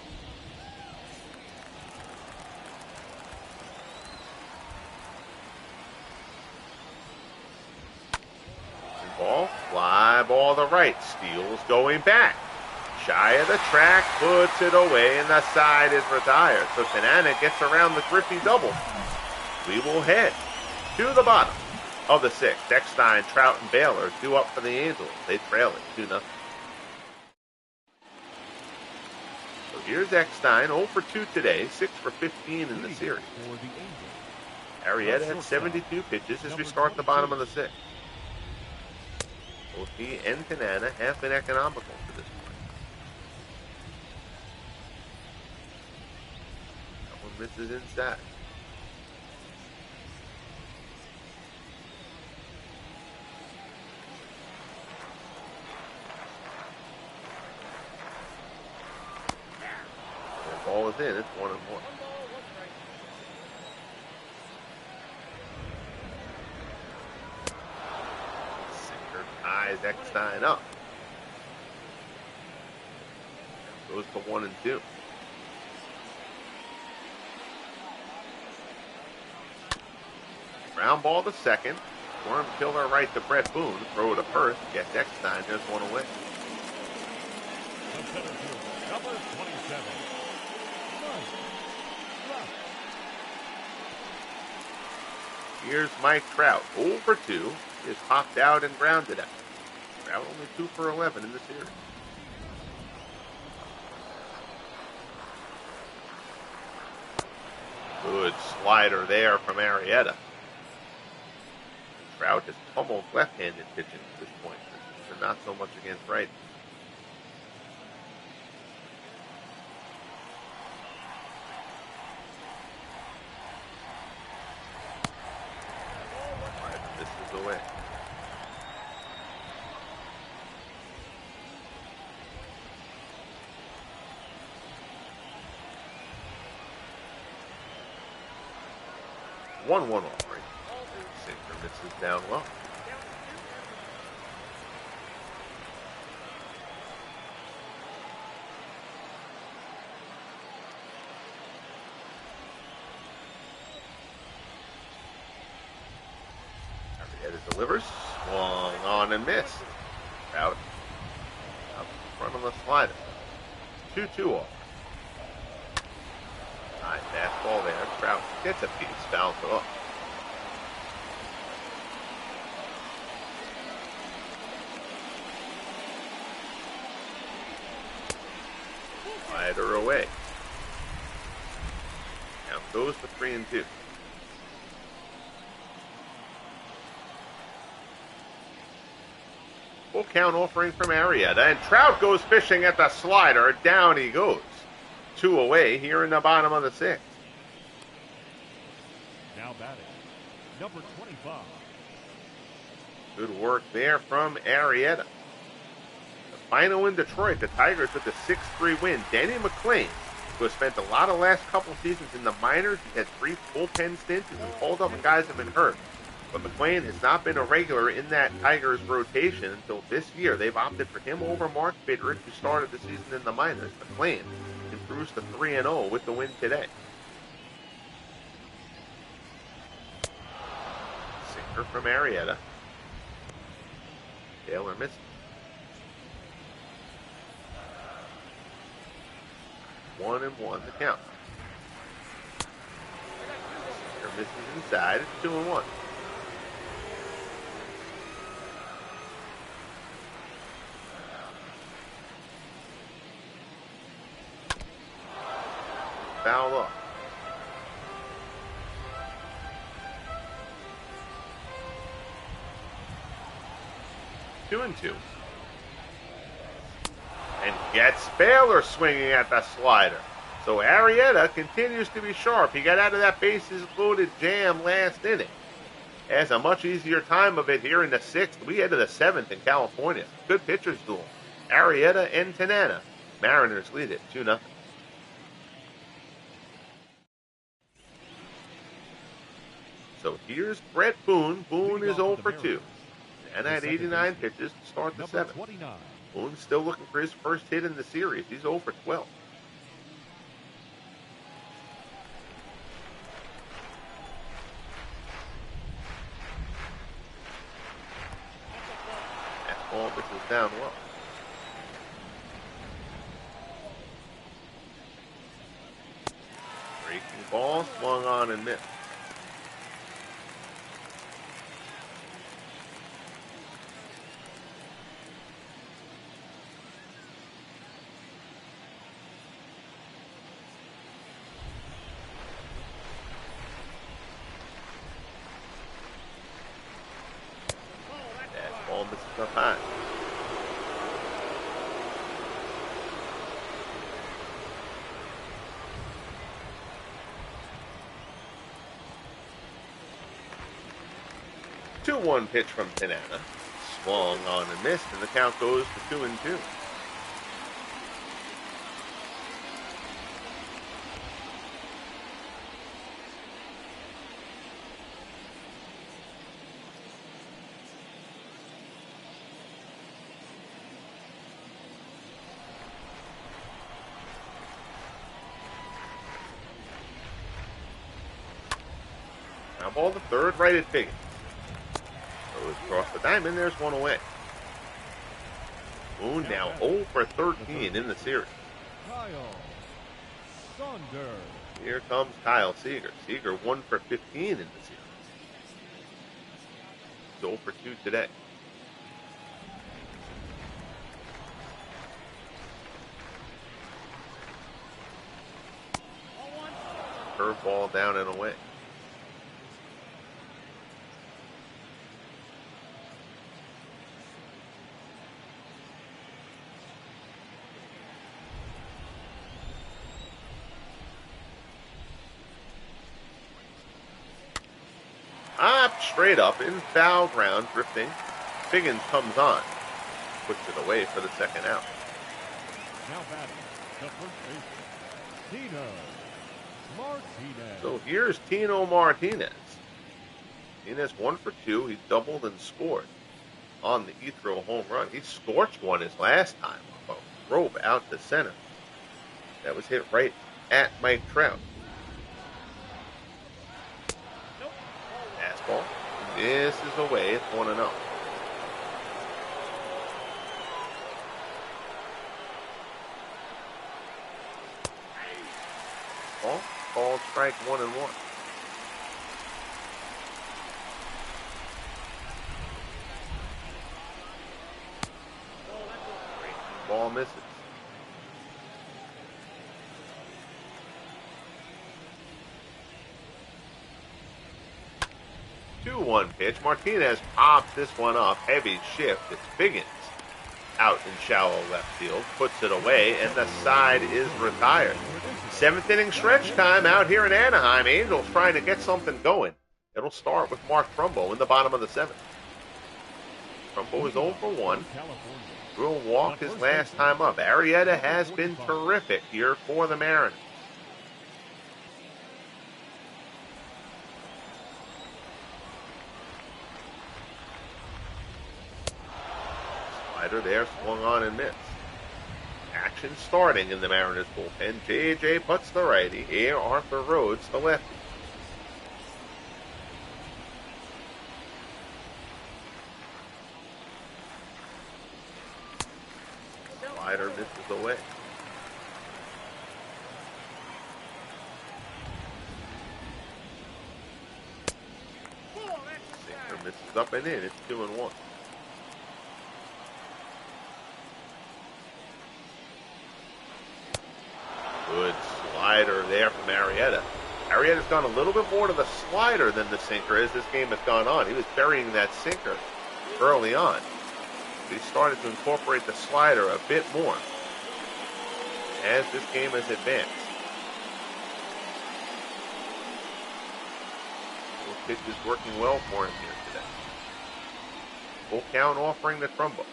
Ball, fly ball to right, Steele's going back. Shy of the track, puts it away, and the side is retired. So Tanana gets around the Griffey double. We will head to the bottom of the 6th. Eckstein, Trout, and Baylor due up for the Angels. They trail it 2-0. So here's Eckstein, 0 for 2 today, 6 for 15 in the series. Arrieta had 72 pitches as we start the bottom of the 6th. Both he and Tanana have been economical to this point. That one misses inside. The ball is in. It's 1-1. Ties Eckstein up. Goes to 1-2. Ground ball to second. Worm killer right to Brett Boone. Throw to first. Gets Eckstein. Just one away. Number 27. Here's Mike Trout. 0 for 2. Is popped out and grounded out. Trout only 2 for 11 in the series. Good slider there from Arrieta. Trout has pummeled left-handed pitching at this point, and not so much against right. This is away. One offering. Sinker misses down low. Arrieta delivers. Swung on and missed. Out in front of the slider. 2-2 off. High fastball there. Trout gets a piece. Fouls it off. Slider away. Count goes to 3-2. Full count offering from Arrieta, and Trout goes fishing at the slider. Down he goes. 2 away here in the bottom of the 6th. Now batting, number 25. Good work there from Arrieta. The final in Detroit, the Tigers with the 6-3 win. Danny McClain, who has spent a lot of last couple seasons in the minors. He had 3 bullpen stints. He's been called up when guys have been hurt. But McClain has not been a regular in that Tigers rotation until this year. They've opted for him over Mark Bittert, who started the season in the minors. McClain improves to 3-0 with the win today. Sinker from Arrieta. Taylor missed. 1-1 the count. Sinker misses inside. It's 2-1. Foul off. Two and two. And gets Baylor swinging at the slider. So Arrieta continues to be sharp. He got out of that bases loaded jam last inning. Has a much easier time of it here in the 6th. We head to the 7th in California. Good pitchers duel. Arrieta and Tanana. Mariners lead it 2-0. So here's Brett Boone. Boone is 0 for 2. And had 89 pitches to start the 7th. Boone's still looking for his first hit in the series. He's 0 for 12. That ball pitches down low. Breaking ball, swung on and missed. Ball misses up high. Two 1 pitch from Tanana. Swung on and missed, and the count goes to 2-2. Now ball the third, right at Figgins. Goes across the diamond, there's one away. Boone now 0 for 13 in the series. Kyle Saunders. Here comes Kyle Seager. Seager 1 for 15 in the series. 0 for 2 today. Curveball down and away. Up, straight up, in foul ground, drifting. Figgins comes on. Puts it away for the second out. Now batting, the first baseman, Tino Martinez. So here's Tino Martinez. Martinez 1 for 2. He doubled and scored on the Ethro home run. He scorched one his last time. A rope out to center. That was hit right at Mike Trout. Fastball. This is away. It's 1-0. Ball. Called strike 1-1. Ball misses. Two 1 pitch. Martinez pops this one up. Heavy shift. It's Figgins out in shallow left field. Puts it away, and the side is retired. 7th inning stretch time out here in Anaheim. Angels trying to get something going. It'll start with Mark Trumbo in the bottom of the 7th. Trumbo is 0 for 1. Drew a walk his last time up. Arrieta has been terrific here for the Mariners. Slider there, swung on and missed. Action starting in the Mariners bullpen. J.J. Putz the righty. Here, Arthur Rhodes the lefty. Slider misses away. Sinker misses up and in. It's 2-1. Good slider there from Arrieta. Arrieta's gone a little bit more to the slider than the sinker as this game has gone on. He was burying that sinker early on. He started to incorporate the slider a bit more as this game has advanced. The pitch is working well for him here today. Full count offering to Trumbo.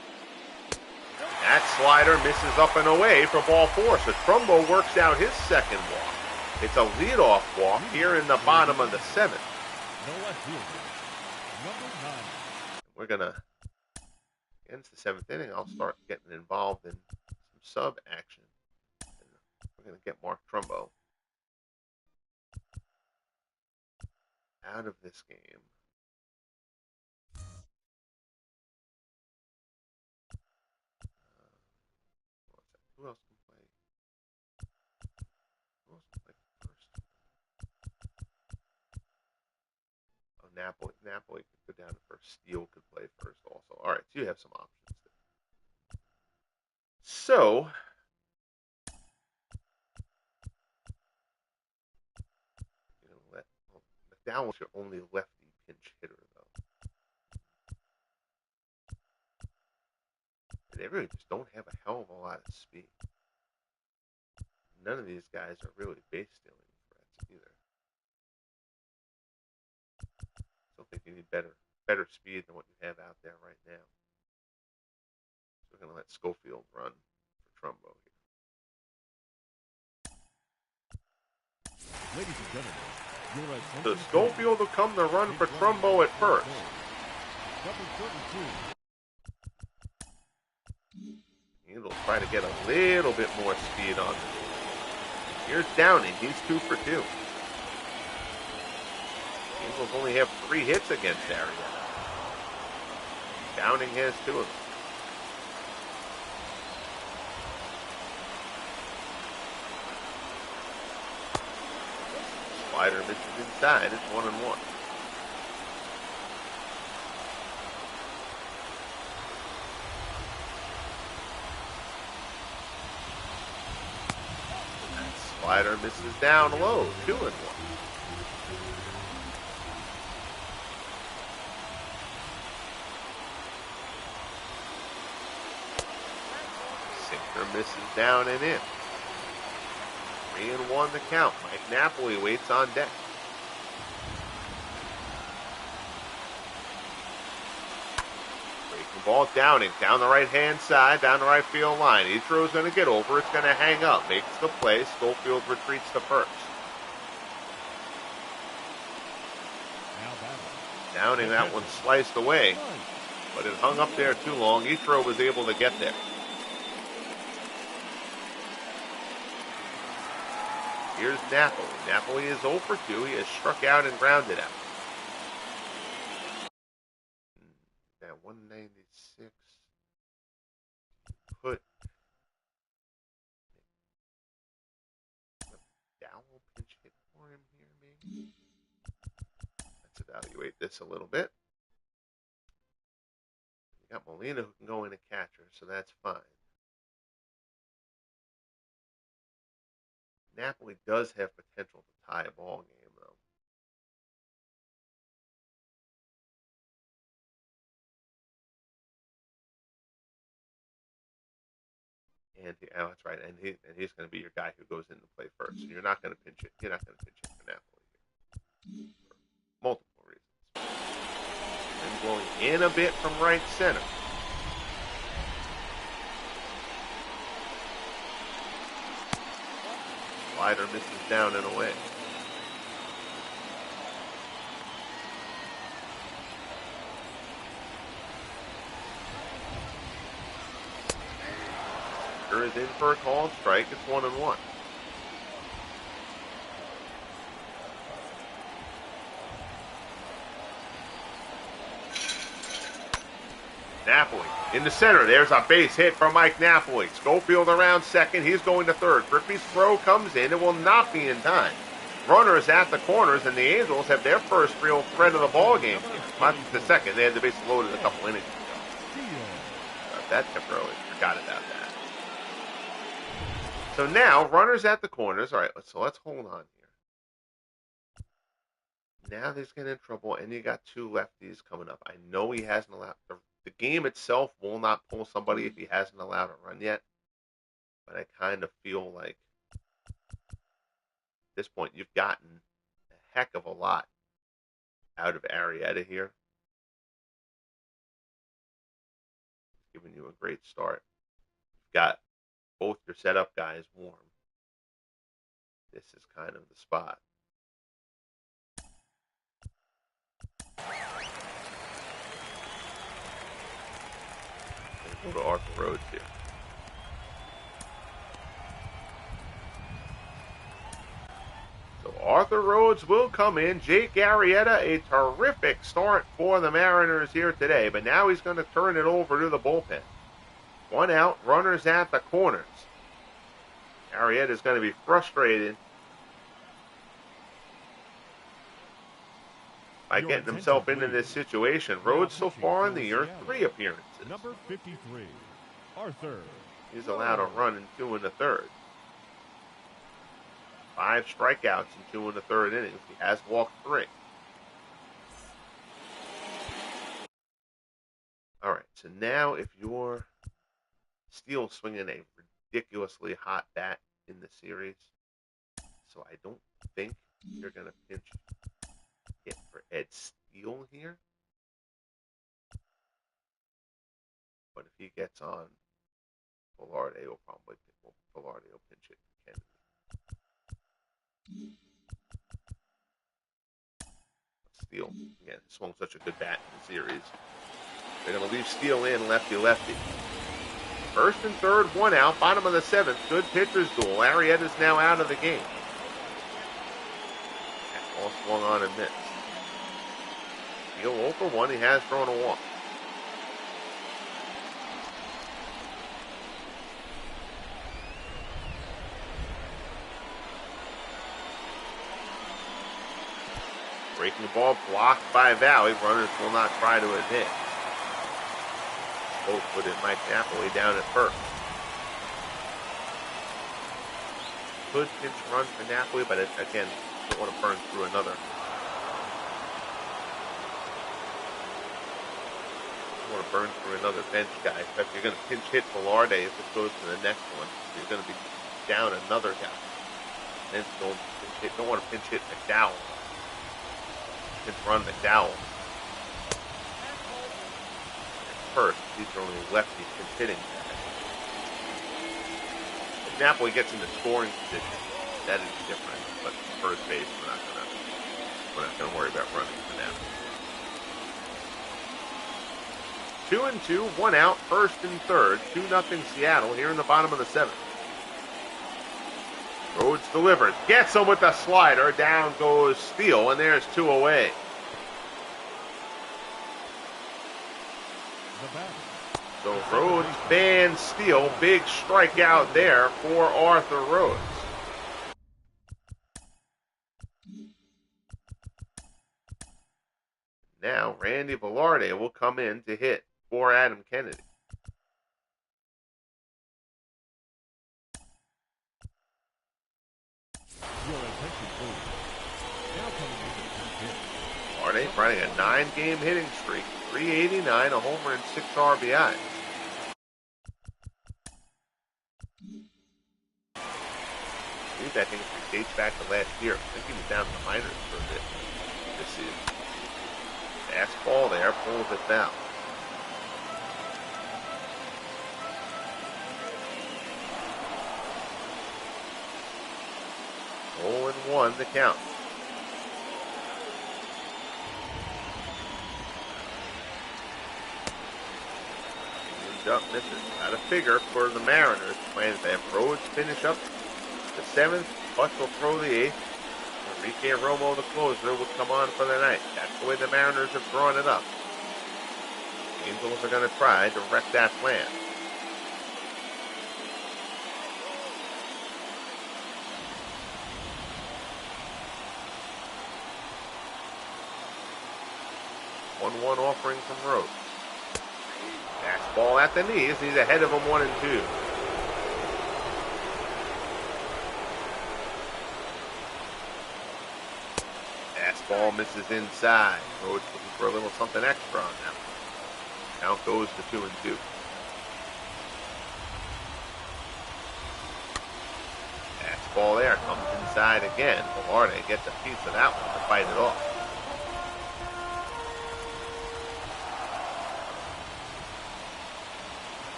That slider misses up and away for ball 4. So Trumbo works out his second walk. It's a leadoff walk here in the bottom of the 7th. No left fielder, number 9. We're going to, against the 7th inning, I'll start getting involved in some sub action. And we're going to get Mark Trumbo out of this game. Who else can play? Who else can play first? Oh, Napoli could go down to first. Steele could play first also. All right, so you have some options there. So, McDowell's your only lefty pinch hitter, though. They really just don't have a hell of a lot of speed. None of these guys are really base stealing threats either. Still think you need better speed than what you have out there right now. So we're going to let Schofield run for Trumbo here. Ladies and gentlemen, your attention. So Schofield will come to run for Trumbo at first. Number 32. He'll try to get a little bit more speed on this. Here's Downing. He's 2 for 2. Angels only have 3 hits against Arietta. Downing has 2 of them. Slider misses inside. It's 1-1. Slider misses down low. 2-1. Sinker misses down and in. 3-1 the count. Mike Napoli waits on deck. Breaking ball, Downing down the right-hand side, down the right field line. Ichiro's going to get over. It's going to hang up. Makes the play. Schofield retreats to first. Downing, that one sliced away, but it hung up there too long. Ichiro was able to get there. Here's Napoli. Napoli is 0 for 2. He has struck out and grounded out. That 196. Put Dowell pinch hit for him here, maybe. Let's evaluate this a little bit. You got Molina who can go in a catcher, so that's fine. Napoli does have potential to tie a ball game, though. And that's right. And he's going to be your guy who goes in to play first. So you're not going to pinch it. You're not going to pinch it for Napoli here. For multiple reasons. And blowing in a bit from right center. Slider misses down and away. Sinker is in for a called strike. It's 1-1. Napoli in the center. There's a base hit from Mike Napoli. Schofield around second. He's going to third. Griffey's throw comes in. It will not be in time. Runners at the corners, and the Angels have their first real threat of the ball game here. Not the second. They had the bases loaded a couple innings ago. That temporarily forgot about that. So now, runners at the corners. All right, so let's hold on here. Now he's getting in trouble, and you got 2 lefties coming up. I know he hasn't allowed... The game itself will not pull somebody if he hasn't allowed a run yet. But I kind of feel like at this point you've gotten a heck of a lot out of Arietta here. He's giving you a great start. You've got both your setup guys warm. This is kind of the spot. Go to Arthur Rhodes here. So Arthur Rhodes will come in. Jake Arrieta, a terrific start for the Mariners here today, but now he's going to turn it over to the bullpen. 1 out, runners at the corners. Arrieta is going to be frustrated by getting himself into this situation. Rhodes so far in the year, 3 appearances. Number 53, Arthur. He's allowed a run in 2 1/3. 5 strikeouts in 2 1/3 innings. He has walked 3. All right, so now if you're Steele swinging a ridiculously hot bat in the series. So I don't think you're going to pinch hit for Ed Steele here. But if he gets on, Velarde will pinch hit for Kennedy. Steele, again, swung such a good bat in the series. They're going to leave Steele in, lefty-lefty. First and third, one out, bottom of the seventh. Good pitcher's duel. Arrieta's now out of the game. That ball swung on and missed. Steele 0 for 1. He has thrown a walk. Breaking ball blocked by Valley. Runners will not try to advance. Both put in Mike Napoli down at first. Good pinch run for Napoli, but again, don't want to burn through another. Don't want to burn through another bench guy. In fact, you're going to pinch hit Velarde if it goes to the next one. You're going to be down another guy. Then don't want to pinch hit McDowell. Pinch run McDowell. First, these are only lefty pinch hitting guys. If Napoli gets into scoring position, that is different. But first base, we're not gonna worry about running for Napoli. 2-2, one out, first and third, 2-0 Seattle here in the bottom of the seventh. Rhodes delivers, gets him with the slider, down goes Steele, and there's two away. So Rhodes bans Steele. Big strikeout there for Arthur Rhodes. Now Randy Velarde will come in to hit for Adam Kennedy. Velarde running a 9-game hitting streak. 389, a homer, and 6 RBIs. I think it dates back to last year. I think he was down in the minors for a bit this season. Fastball there, pulls it down. Oh and 1 the count. Up misses. Got a figure for the Mariners. Plans to have Rhodes finish up the 7th. Butts will throw the 8th. Enrique Romo, the closer, will come on for the night. That's the way the Mariners have drawn it up. The Angels are going to try to wreck that plan. One offering from Rhodes. Fastball at the knees. He's ahead of him 1-2. Fastball misses inside. Rhodes looking for a little something extra on that one. Count goes to 2-2. Fastball there. Comes inside again. Velarde gets a piece of that one to fight it off.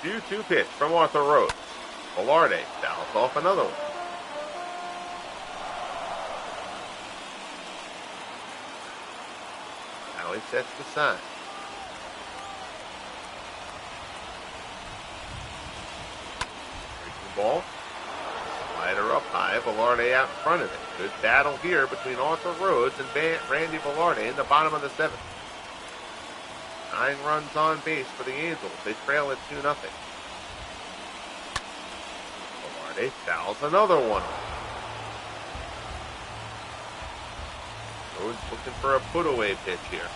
2-2 pitch from Arthur Rhodes. Velarde fouls off another one. Now he sets the sign. Breaking ball. Slider up high. Velarde out in front of it. Good battle here between Arthur Rhodes and Randy Velarde in the bottom of the 7th. 9 runs on base for the Angels. They trail at 2-0. Velarde fouls another one. Rhodes looking for a put-away pitch here.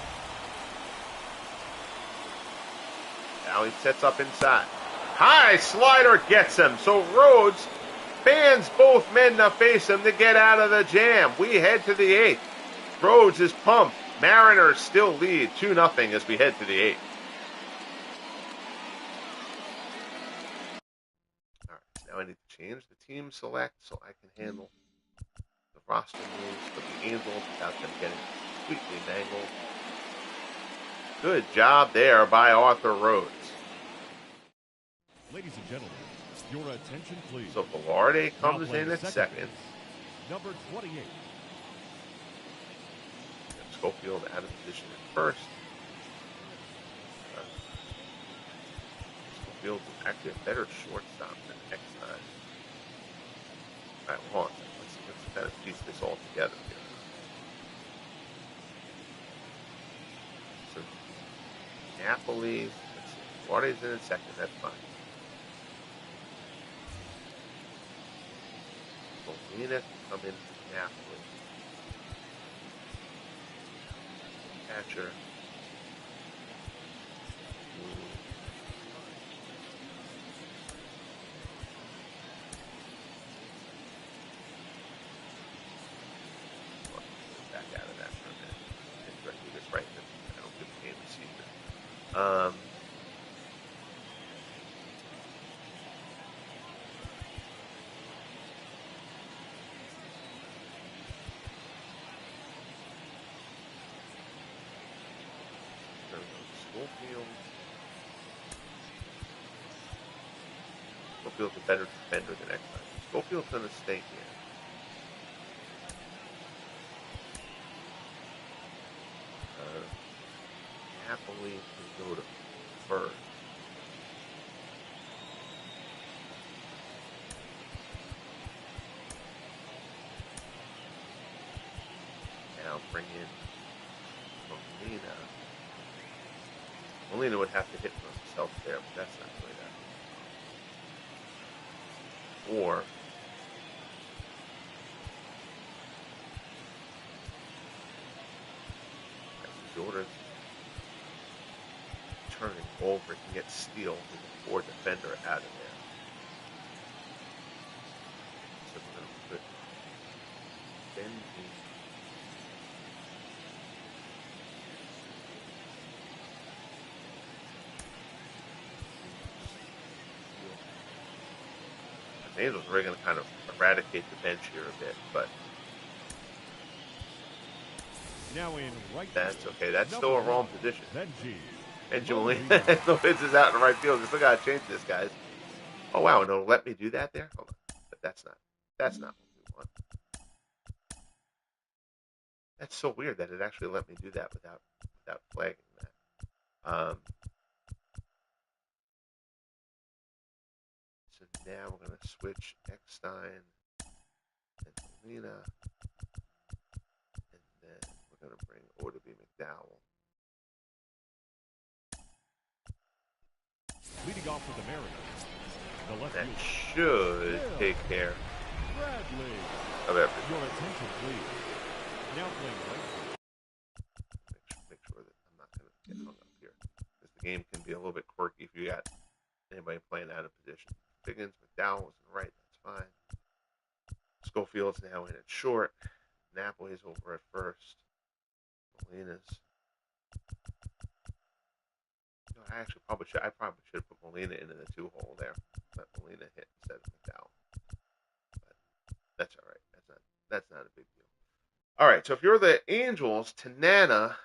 Now he sets up inside. High slider gets him. So Rhodes bans both men to face him to get out of the jam. We head to the 8th. Rhodes is pumped. Mariners still lead 2-0 as we head to the 8th. Now I need to change the team select so I can handle the roster moves for the Angels without them getting completely mangled. Good job there by Arthur Rhodes. Ladies and gentlemen, your attention please. So Velarde comes in at second. Base, number 28. Schofield out of position at first. Schofield is actually a better shortstop than Eckstein. All right, hold on. Let's kind of piece this all together here. So Napoli, let's see, Velarde's in second. That's fine. Molina can come in from Napoli. Catcher. Back out of that for a minute. And try to do this right. I don't give the game a secret. Schofield's a better defender than Eckstein. Schofield's going to stay here. Napoli can go to first. Now bring in Molina. Molina would have to hit for himself there, but that's not really that. Or Jordan turning over can get steal with the four defender out of there. So we're going to put Benji. The Angels are going to kind of eradicate the bench here a bit, but now in right that's okay. That's still a wrong position. Benji Molina. No hits is out in the right field. We still got to change this, guys. Oh, wow. No, let me do that there? Hold on. But that's not what we want. That's so weird that it actually let me do that without flagging that. So now we're going to switch Eckstein and Molina. And then we're going to bring Odabe McDowell. Leading off with the Mariners, the left That fielder. should take care Bradley. of everything. Your attention, please. Now playing right field. Make sure that I'm not going to get hung up here. Because the game can be a little bit quirky if you got anybody playing out of position. Figgins, McDowell is in right. That's fine. Schofield's now in at short. Napoli's over at first. Molina's. I probably should have put Molina into the 2-hole there. Let Molina hit instead of McDowell. But that's all right. That's not a big deal. All right. So if you're the Angels, Tanana,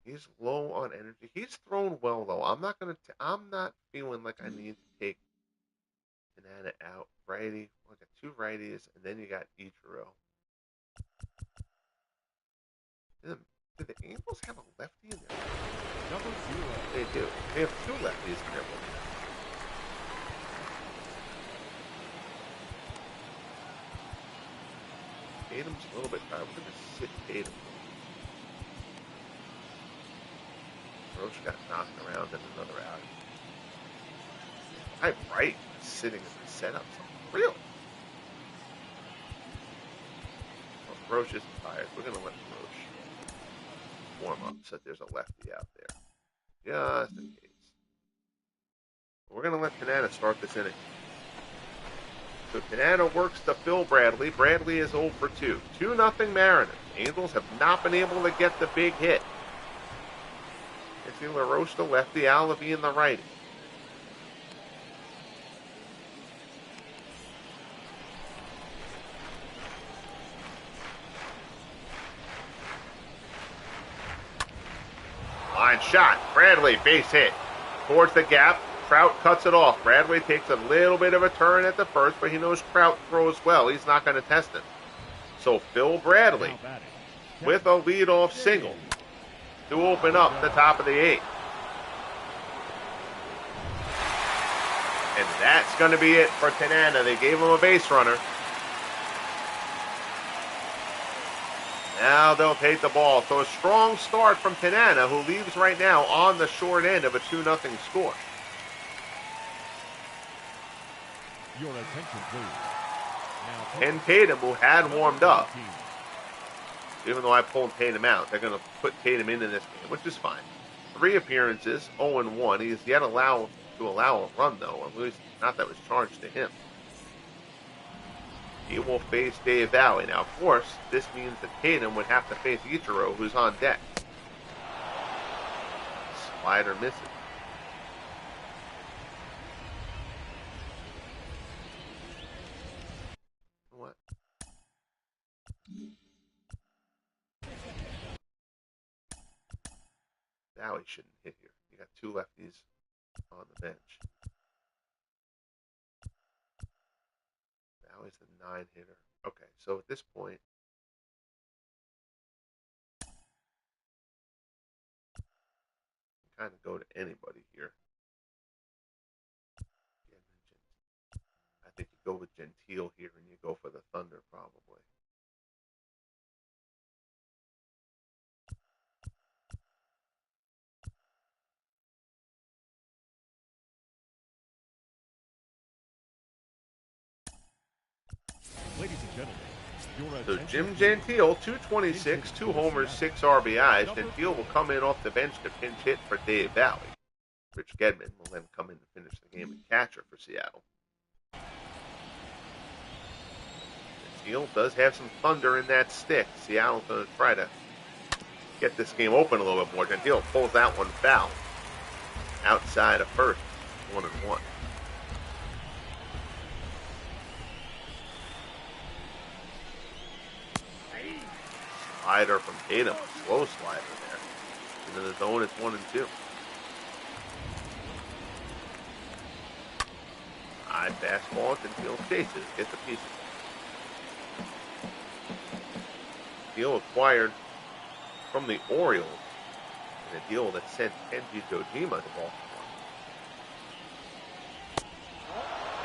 he's low on energy. He's thrown well though. I'm not feeling like I need to take Tanana out. Righty. I got 2 righties, and then you got Ichiro. Do the Angels have a lefty in there? Number 0. They do. They have 2 lefties in there. Tatum's a little bit tired. We're going to sit Tatum. Roach got knocked around in another out. I'm right. Sitting in the setup. Really? Well, Roach isn't tired. We're going to let Roach warm up so that there's a lefty out there. Just in case. We're going to let Tanana start this inning. So Tanana works to Phil Bradley. Bradley is 0 for 2. 2-0 Mariners. Angels have not been able to get the big hit. You see LaRoche the lefty, Alavi in the righty. 2-run shot. Bradley, base hit. Towards the gap. Trout cuts it off. Bradley takes a little bit of a turn at the first, but he knows Trout throws well. He's not going to test it. So Phil Bradley with a leadoff single to open up the top of the 8th. And that's going to be it for Tanana. They gave him a base runner. Now they'll take the ball. So a strong start from Tanana, who leaves right now on the short end of a 2-0 score. Your attention, please. And Tatum, who had warmed up, even though I pulled Tatum out, they're going to put Tatum into this game, which is fine. 3 appearances, 0-1. He's yet to allow a run, though, at least not that was charged to him. He will face Dave Valley. Now, of course, this means that Tatum would have to face Ichiro, who's on deck. Slider misses. What? Valley shouldn't hit here. You got 2 lefties on the bench. Valley's the 9-hitter. Okay, so at this point, you kind of go to anybody here. I think you go with Gentile here, and you go for the Thunder probably. Ladies and gentlemen, So Jim Gentile, 226, 2 homers, 6 RBIs. Gentile will come in off the bench to pinch hit for Dave Valley. Rich Gedman will then come in to finish the game and catcher for Seattle. Gentile does have some thunder in that stick. Seattle's going to try to get this game open a little bit more. Gentile pulls that one foul. Outside of first, 1-1. Slider from Tatum, slow slider there. Into the zone, it's 1-2. High fastball, Gentile chases, gets a piece of it. Deal acquired from the Orioles in a deal that sent Kenji Dojima to Baltimore.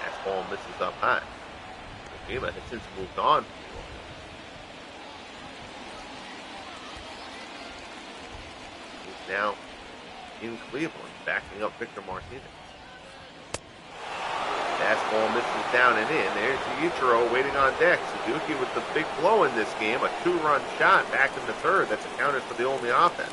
Fastball misses up high. Dojima has since moved on. Now in Cleveland, backing up Victor Martinez. Fastball misses down and in. There's Ichiro waiting on deck. Suzuki with the big blow in this game. A 2-run shot back in the 3rd. That's accounted for the only offense.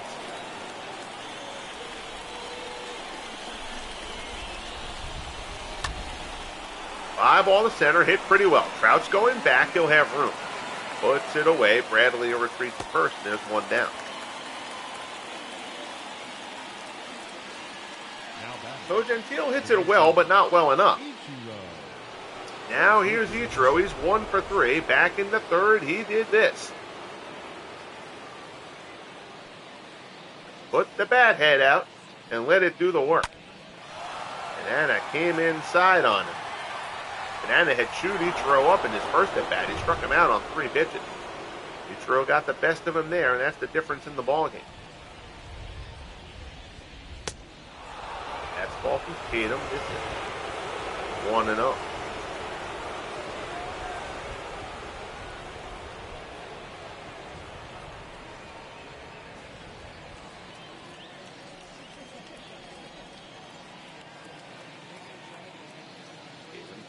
Fly ball to center, hit pretty well. Trout's going back. He'll have room. Puts it away. Bradley retreats to first, and there's 1 down. So Gentile hits it well, but not well enough. Now here's Ichiro. He's 1 for 3. Back in the 3rd, he did this. Put the bat head out and let it do the work. Tanana came inside on him. Tanana had chewed Ichiro up in his first at bat. He struck him out on 3 pitches. Ichiro got the best of him there, and that's the difference in the ballgame. Ball from Tatum. It's 1-0. Tatum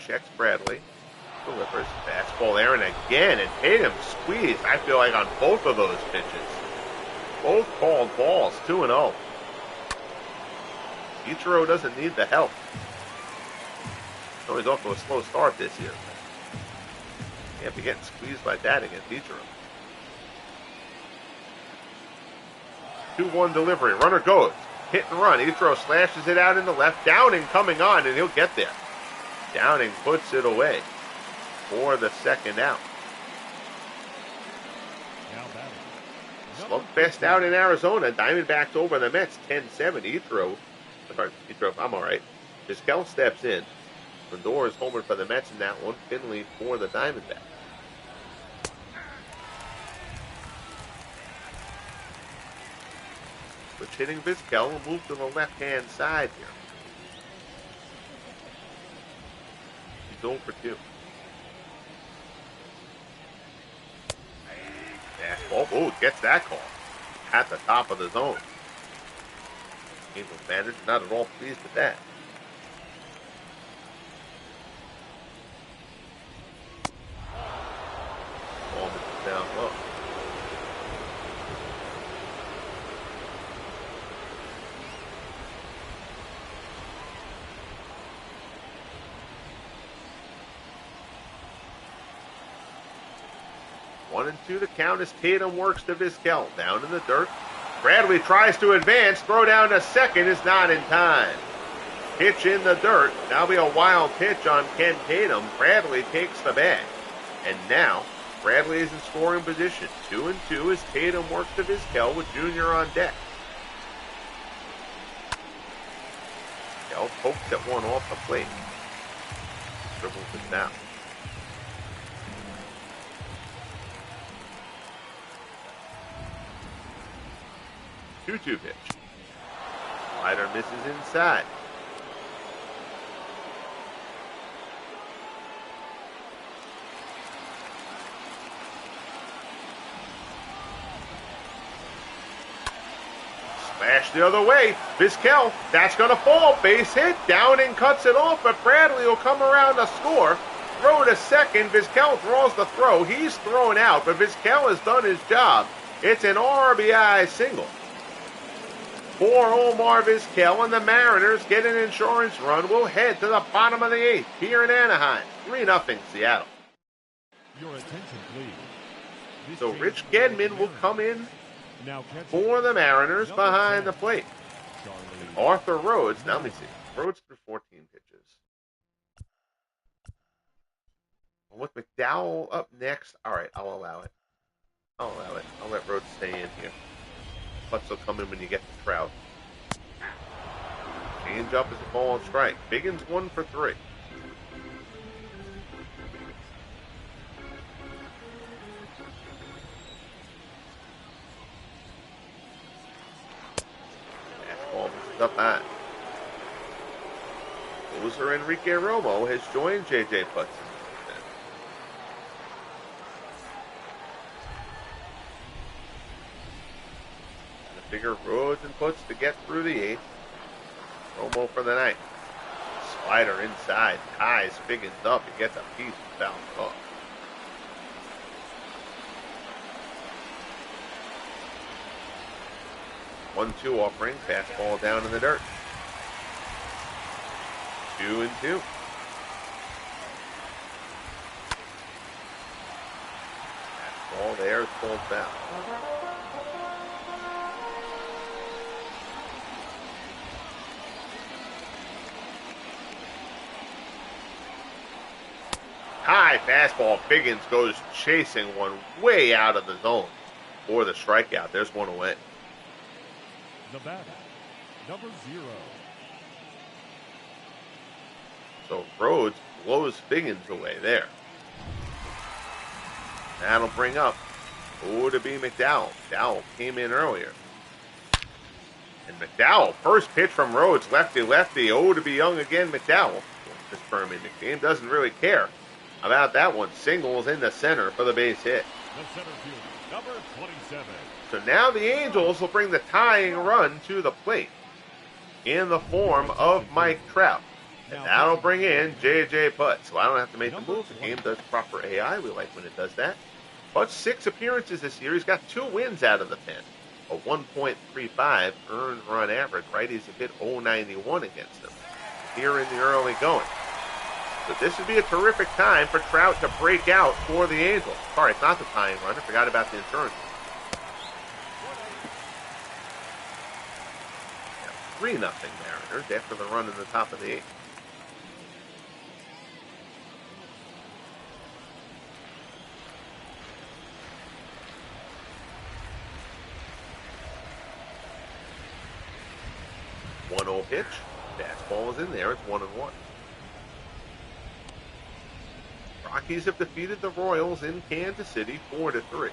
checks Bradley. Delivers. Fastball there and again. And Tatum squeezed, I feel like, on both of those pitches. Both called balls. 2-0. Ichiro doesn't need the help. So he's off to a slow start this year. Can't be getting squeezed by that against Ichiro. 2-1 delivery. Runner goes. Hit and run. Ichiro slashes it out into left. Downing coming on, and he'll get there. Downing puts it away for the 2nd out. Slugfest out in Arizona. Diamondbacks over the Mets 10-7. I'm all right. Vizquel steps in. Lindor is homered for the Mets in that one. Finley for the Diamondbacks. Switch hitting Vizquel will move to the left-hand side here. He's 0 for 2. Fastball. Oh, gets that call at the top of the zone. Angels manager not at all pleased with that. Ball misses down low. One and two, the count as Tatum works to Vizquel. Down in the dirt. Bradley tries to advance. Throw down to second is not in time. Pitch in the dirt. That'll be a wild pitch on Ken Tatum. Bradley takes the bag. And now, Bradley is in scoring position. 2 and 2 as Tatum works to Vizquel with Junior on deck. Vizquel pokes at one off the plate. Dribbles it down. 2-2 pitch. Slider misses inside. Smash the other way. Vizquel, that's going to fall. Base hit. Downing cuts it off, but Bradley will come around to score. Throw to second. Vizquel throws the throw. He's thrown out, but Vizquel has done his job. It's an RBI single for Omar Vizquel, and the Mariners get an insurance run. We'll head to the bottom of the 8th here in Anaheim. 3-0 Seattle. Your attention, please. So Rich Gedman will come in for the Mariners behind the plate. And Arthur Rhodes, now let me see. Rhodes threw 14 pitches. With McDowell up next, all right, I'll allow it. I'll let Rhodes stay in here. Putts will come in when you get to Trout. Change up is a ball and strike. Biggins 1 for 3. Fastball misses up high. Loser Enrique Romo has joined J.J. Putz. Bigger Rhodes and Putz to get through the 8th. Romo for the ninth. Slider inside. Ties Biggins up. He gets a piece of bounce off. One-two offering. Fastball down in the dirt. 2 and 2. Fastball there is pulled down. High fastball. Biggins goes chasing one way out of the zone for the strikeout. There's one away. The batter, number 0. So Rhodes blows Biggins away there. That'll bring up to be McDowell. McDowell came in earlier. And McDowell, first pitch from Rhodes, lefty. To be young again, McDowell. This firm in the game doesn't really care about that one. Singles in the center for the base hit. The center fielder, number 27. So now the Angels will bring the tying run to the plate in the form of Mike Trout. And that'll bring in J.J. Putz. So I don't have to make the move. The game does proper AI. We like when it does that. Putz 6 appearances this year. He's got 2 wins out of the pen. A 1.35 earned run average. Righties have hit 0.91 against him here in the early going. So this would be a terrific time for Trout to break out for the Angels. Sorry, it's not the tying run. I forgot about the insurance. 3-0 Mariners after the run in the top of the 8th. 0 pitch. Fastball is in there. It's 1-1. Rockies have defeated the Royals in Kansas City 4-3.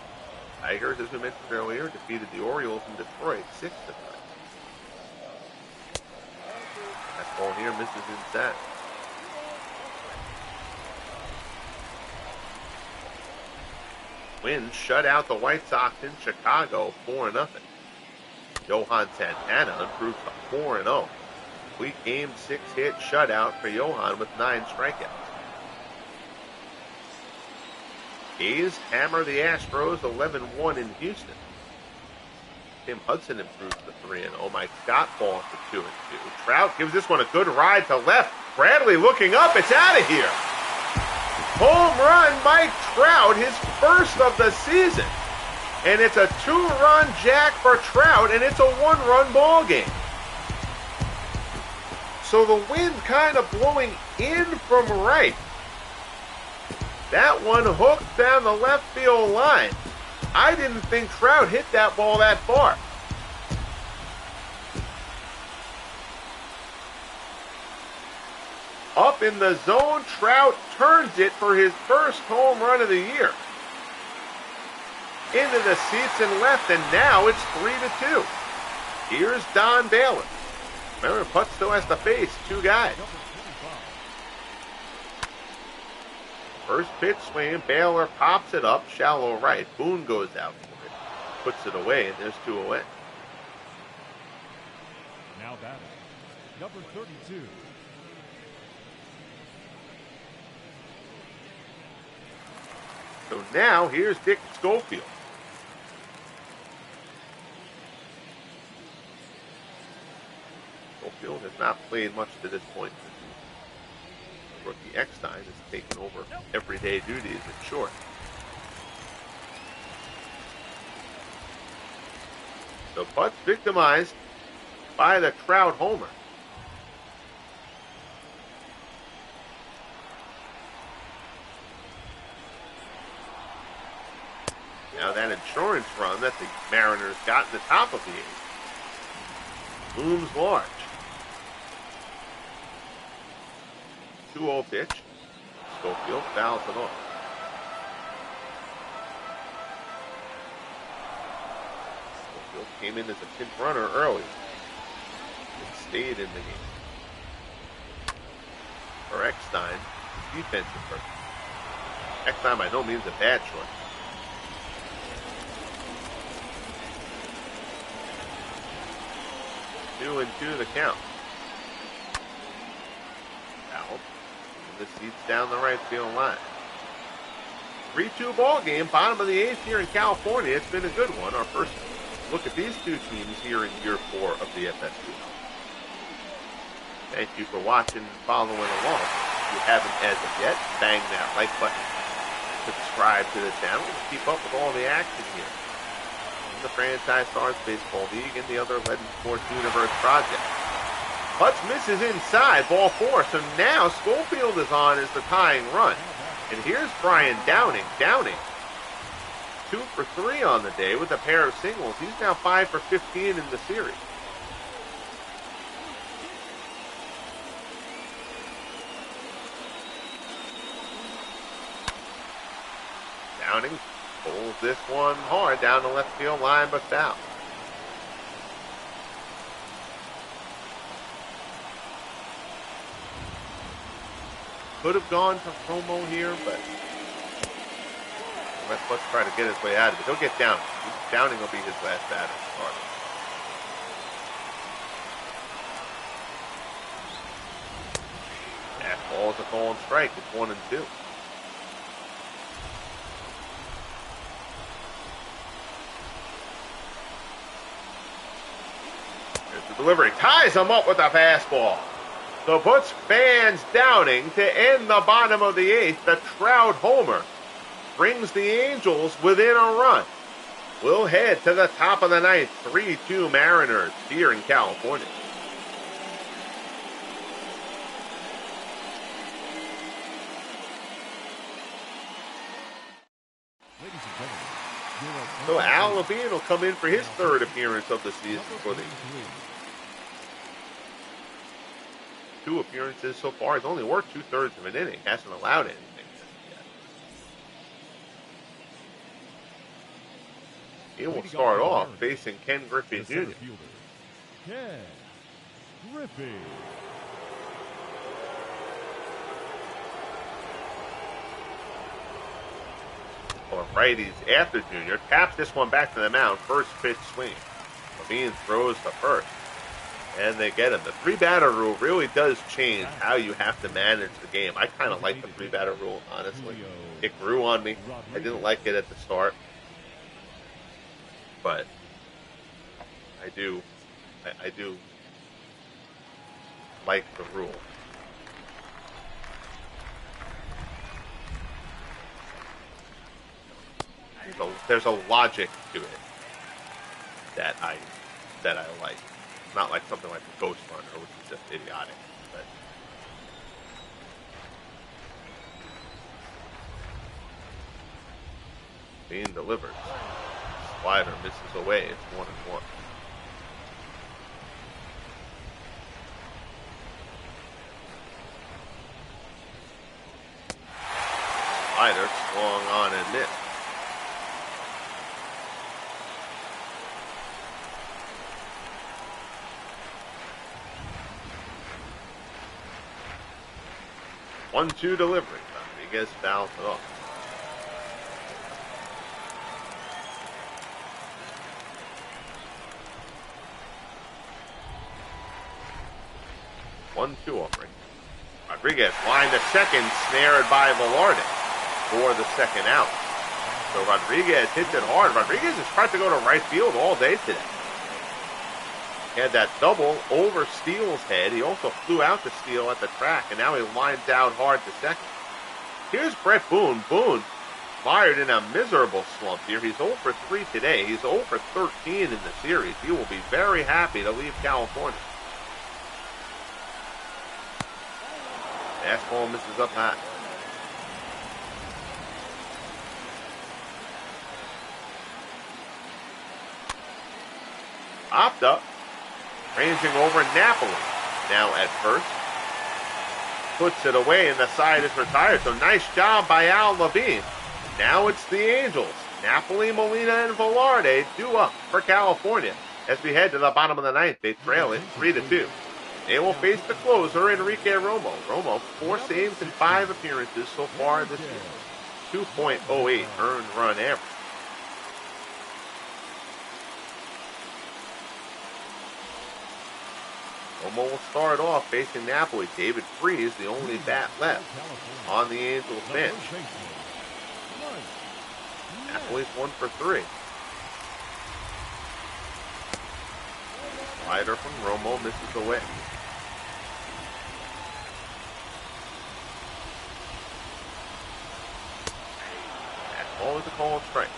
Tigers, as we mentioned earlier, defeated the Orioles in Detroit 6-3. Fastball here misses inside. Twins shut out the White Sox in Chicago 4-0. Johan Santana improves to 4-0. Complete game 6 hit shutout for Johan with 9 strikeouts. A's hammer the Astros 11-1 in Houston. Tim Hudson improves to 3-0. Mike Scott falls to 2-2. Trout gives this one a good ride to left. Bradley looking up. It's out of here. Home run, Mike Trout, his first of the season. And it's a 2-run jack for Trout, and it's a 1-run ball game. So the wind kind of blowing in from right. That one hooked down the left field line. I didn't think Trout hit that ball that far. Up in the zone, Trout turns it for his first home run of the year. Into the seats and left, and now it's 3-2. Here's Don Baylor. Remember, Putz still has to face 2 guys. First pitch swing, Baylor pops it up, shallow right. Boone goes out for it, puts it away, and there's 2 away. Now batting, number 32. So now here's Dick Schofield. Schofield has not played much to this point. Rookie Eckstein has taken over everyday duties at short. So Putz victimized by the Trout homer. Now that insurance run that the Mariners got in the top of the 8th looms large. 2-0 pitch. Schofield fouls it off. Schofield came in as a pinch runner early and stayed in the game. For Eckstein, defensive first. Eckstein by no means a bad choice. 2-2 the count. Foul. The seats down the right field line. 3-2 ball game, bottom of the 8th here in California. It's been a good one. Our first look at these 2 teams here in year 4 of the FSBL. Thank you for watching and following along. If you haven't as of yet, bang that like button. Subscribe to the channel to keep up with all the action here. The Franchise Stars Baseball League and the other Legend Sports Universe project. Putz misses inside, ball 4. So now Schofield is on as the tying run. And here's Brian Downing. Downing, 2 for 3 on the day with a pair of singles. He's now 5 for 15 in the series. Downing pulls this one hard down the left field line, but foul. Could have gone to Romo here, but let's try to get his way out of it. He'll get Downing. Downing will be his last batter. That ball is a call and strike. It's 1-2. Delivery ties him up with a fastball. So puts fans Downing to end the bottom of the 8th. The Trout homer brings the Angels within a run. We'll head to the top of the 9th. 3-2 Mariners here in California. So Al Levine will come in for his 3rd appearance of the season for the 2 appearances so far. He's only worked 2/3 of an inning. Hasn't allowed anything yet. He will start off facing Ken Griffey Jr. Ken Griffey. Or righties after Jr. Taps this one back to the mound. First pitch swing. Levine throws to first. And they get him. The 3-batter rule really does change how you have to manage the game. I kind of like the 3-batter rule, honestly. It grew on me. I didn't like it at the start. But I do like the rule. There's a logic to it that I like. Not like something like the Ghost Runner, which is just idiotic. But being delivered. Slider misses away. It's 1-1. Slider swung on and missed. One-two delivery. Rodriguez fouls it off. One-two offering. Rodriguez line to second, snared by Velarde for the second out. So Rodriguez hits it hard. Rodriguez has tried to go to right field all day today. He had that double over Steele's head. He also flew out to Steele at the track, and now he lines out hard to second. Here's Brett Boone. Boone fired in a miserable slump here. He's 0 for 3 today. He's 0 for 13 in the series. He will be very happy to leave California. Fastball misses up high. Popped up. Ranging over Napoli. Now at first. Puts it away and the side is retired. So nice job by Al Levine. Now it's the Angels. Napoli, Molina, and Velarde due up for California. As we head to the bottom of the ninth, they trail it 3-2. They will face the closer, Enrique Romo. Romo, 4 saves and 5 appearances so far this year. 2.08 earned run average. Romo will start off facing Napoli. David Freese, the only bat left on the Angels bench. Napoli's 1 for 3. Slider from Romo misses away. That ball is a called strike.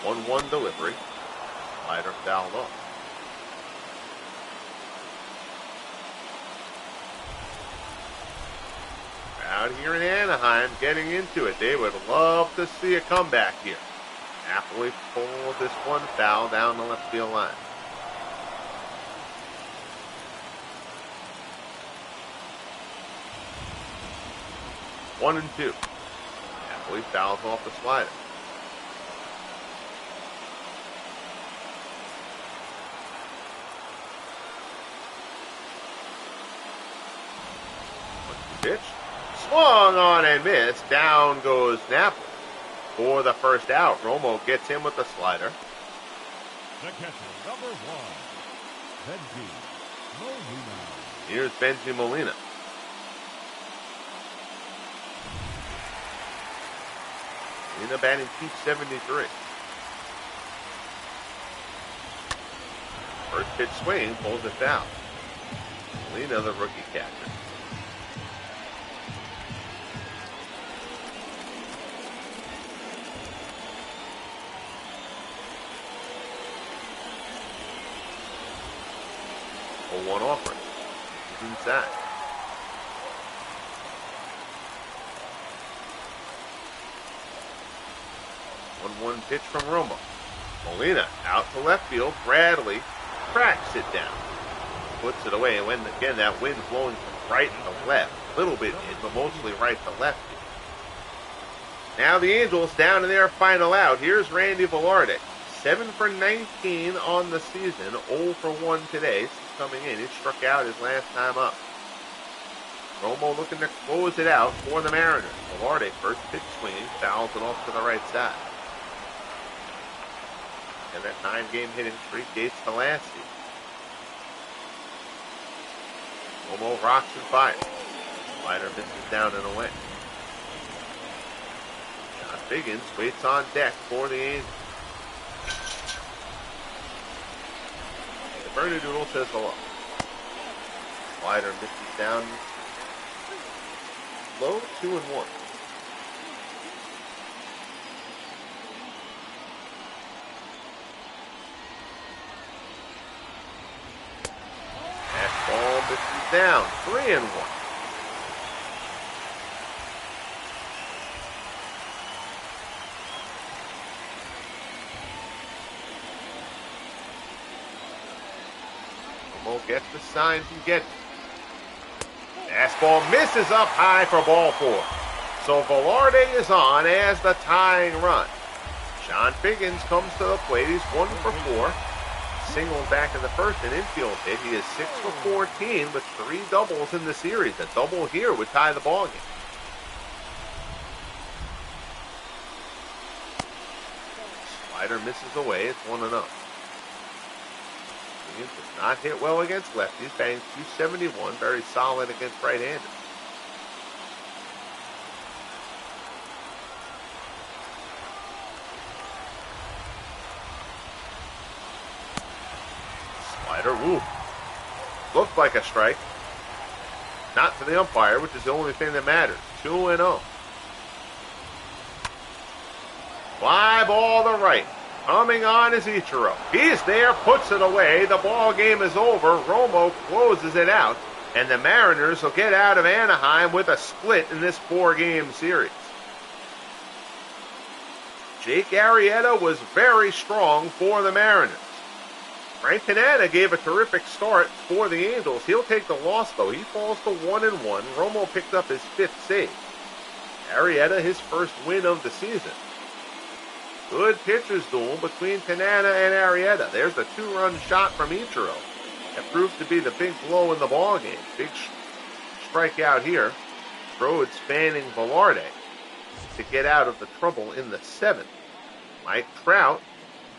1-1 delivery. Slider fouled off. Out here in Anaheim getting into it. They would love to see a comeback here. Napoli pulled this one foul down the left field line. One and two. Napoli fouls off the slider. Pitch. Swung on and missed. Down goes Napoli for the first out. Romo gets him with the slider. The catcher, number 1, Benji Molina. Here's Benji Molina. Molina batting .273. First pitch swing, pulls it down. Molina, the rookie catcher. One offering. He's inside. 1 pitch from Romo. Molina out to left field. Bradley cracks it down. Puts it away. And when, again, that wind's blowing from right to left. A little bit in, but mostly right to left. Now the Angels down to their final out. Here's Randy Velarde. 7 for 19 on the season. 0 for 1 today. Since coming in, he struck out his last time up. Romo looking to close it out for the Mariners. Velarde, first pitch swinging, fouls it off to the right side. And that 9-game hitting streak dates to last season. Romo rocks and fires. Slider misses down and away. John Biggins waits on deck for the Angels. The Bernedoodle says hello. Slider misses down. Low, 2-1. Fastball misses down, 3-1. Romo gets the signs and gets it. Fastball misses up high for ball 4. So Velarde is on as the tying run. John Biggins comes to the plate. He's 1 for 4. Single back in the first, an infield hit. He is 6 for 14 with 3 doubles in the series. A double here would tie the ball game. Slider misses away. It's 1-0. Biggins does not hit well against lefties. Bangs .271. Very solid against right-handers. Slider, woo. Looked like a strike. Not to the umpire, which is the only thing that matters. 2-0. Fly ball to right. Coming on is Ichiro. He's there, puts it away. The ball game is over. Romo closes it out. And the Mariners will get out of Anaheim with a split in this 4-game series. Jake Arrieta was very strong for the Mariners. Frank Tanana gave a terrific start for the Angels. He'll take the loss, though. He falls to 1-1. Romo picked up his 5th save. Arrieta, his first win of the season. Good pitcher's duel between Tanana and Arrieta. There's a 2-run shot from Ichiro. That proves to be the big blow in the ballgame. Big strikeout here. Rhodes fanning Velarde to get out of the trouble in the 7th. Mike Trout,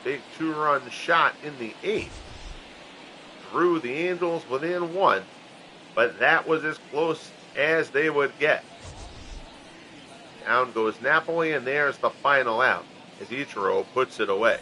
big 2-run shot in the 8th. Drew the Angels within 1, but that was as close as they would get. Down goes Napoli, and there's the final out as Ichiro puts it away.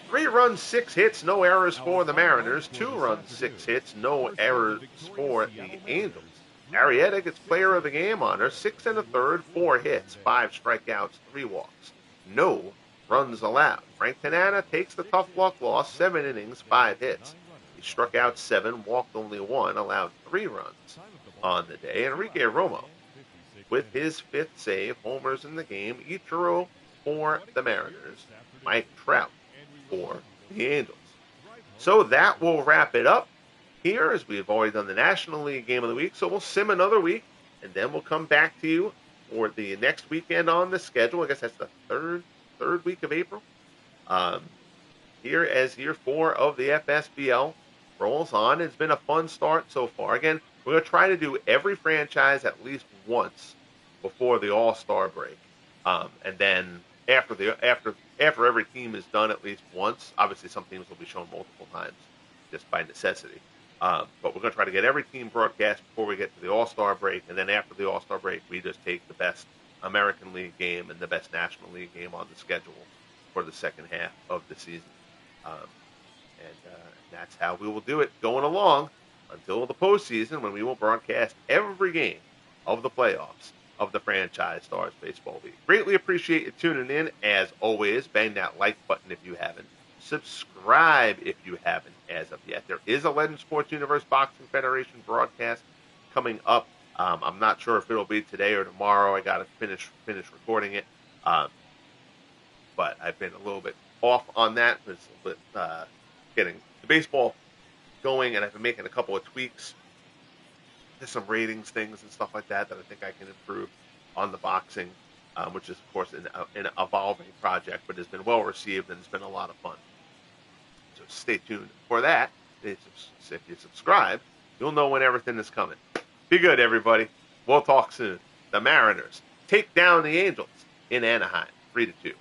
3 runs, 6 hits, no errors for the Mariners. 2 runs, 6 hits, no errors for the Angels. Arrieta gets player of the game honor, 6 1/3, 4 hits, 5 strikeouts, 3 walks. No runs allowed. Frank Tanana takes the tough luck loss, 7 innings, 5 hits. He struck out 7, walked only 1, allowed 3 runs on the day. Enrique Romo, with his 5th save, homers in the game. Ichiro for the Mariners. Mike Trout for the Angels. So that will wrap it up here, as we've already done the National League Game of the Week. So we'll sim another week, and then we'll come back to you for the next weekend on the schedule. I guess that's the third week of April. Here as year 4 of the FSBL rolls on. It's been a fun start so far. Again, we're going to try to do every franchise at least once before the All-Star break. And then after every team is done at least once, obviously some teams will be shown multiple times just by necessity. But we're going to try to get every team broadcast before we get to the All-Star break. And then after the All-Star break, we just take the best American League game and the best National League game on the schedule for the second half of the season. And that's how we will do it going along until the postseason, when we will broadcast every game of the playoffs of the Franchise Stars Baseball League. Greatly appreciate you tuning in. As always, bang that like button if you haven't. Subscribe if you haven't as of yet. There is a Legend Sports Universe Boxing Federation broadcast coming up. I'm not sure if it'll be today or tomorrow. I got to finish recording it. but I've been a little bit off on that. With getting the baseball going, and I've been making a couple of tweaks. There's some ratings things and stuff like that I think I can improve on the boxing, which is, of course, an evolving project, but has been well received and it's been a lot of fun. So stay tuned for that. If you subscribe, you'll know when everything is coming. Be good, everybody. We'll talk soon. The Mariners take down the Angels in Anaheim, 3-2.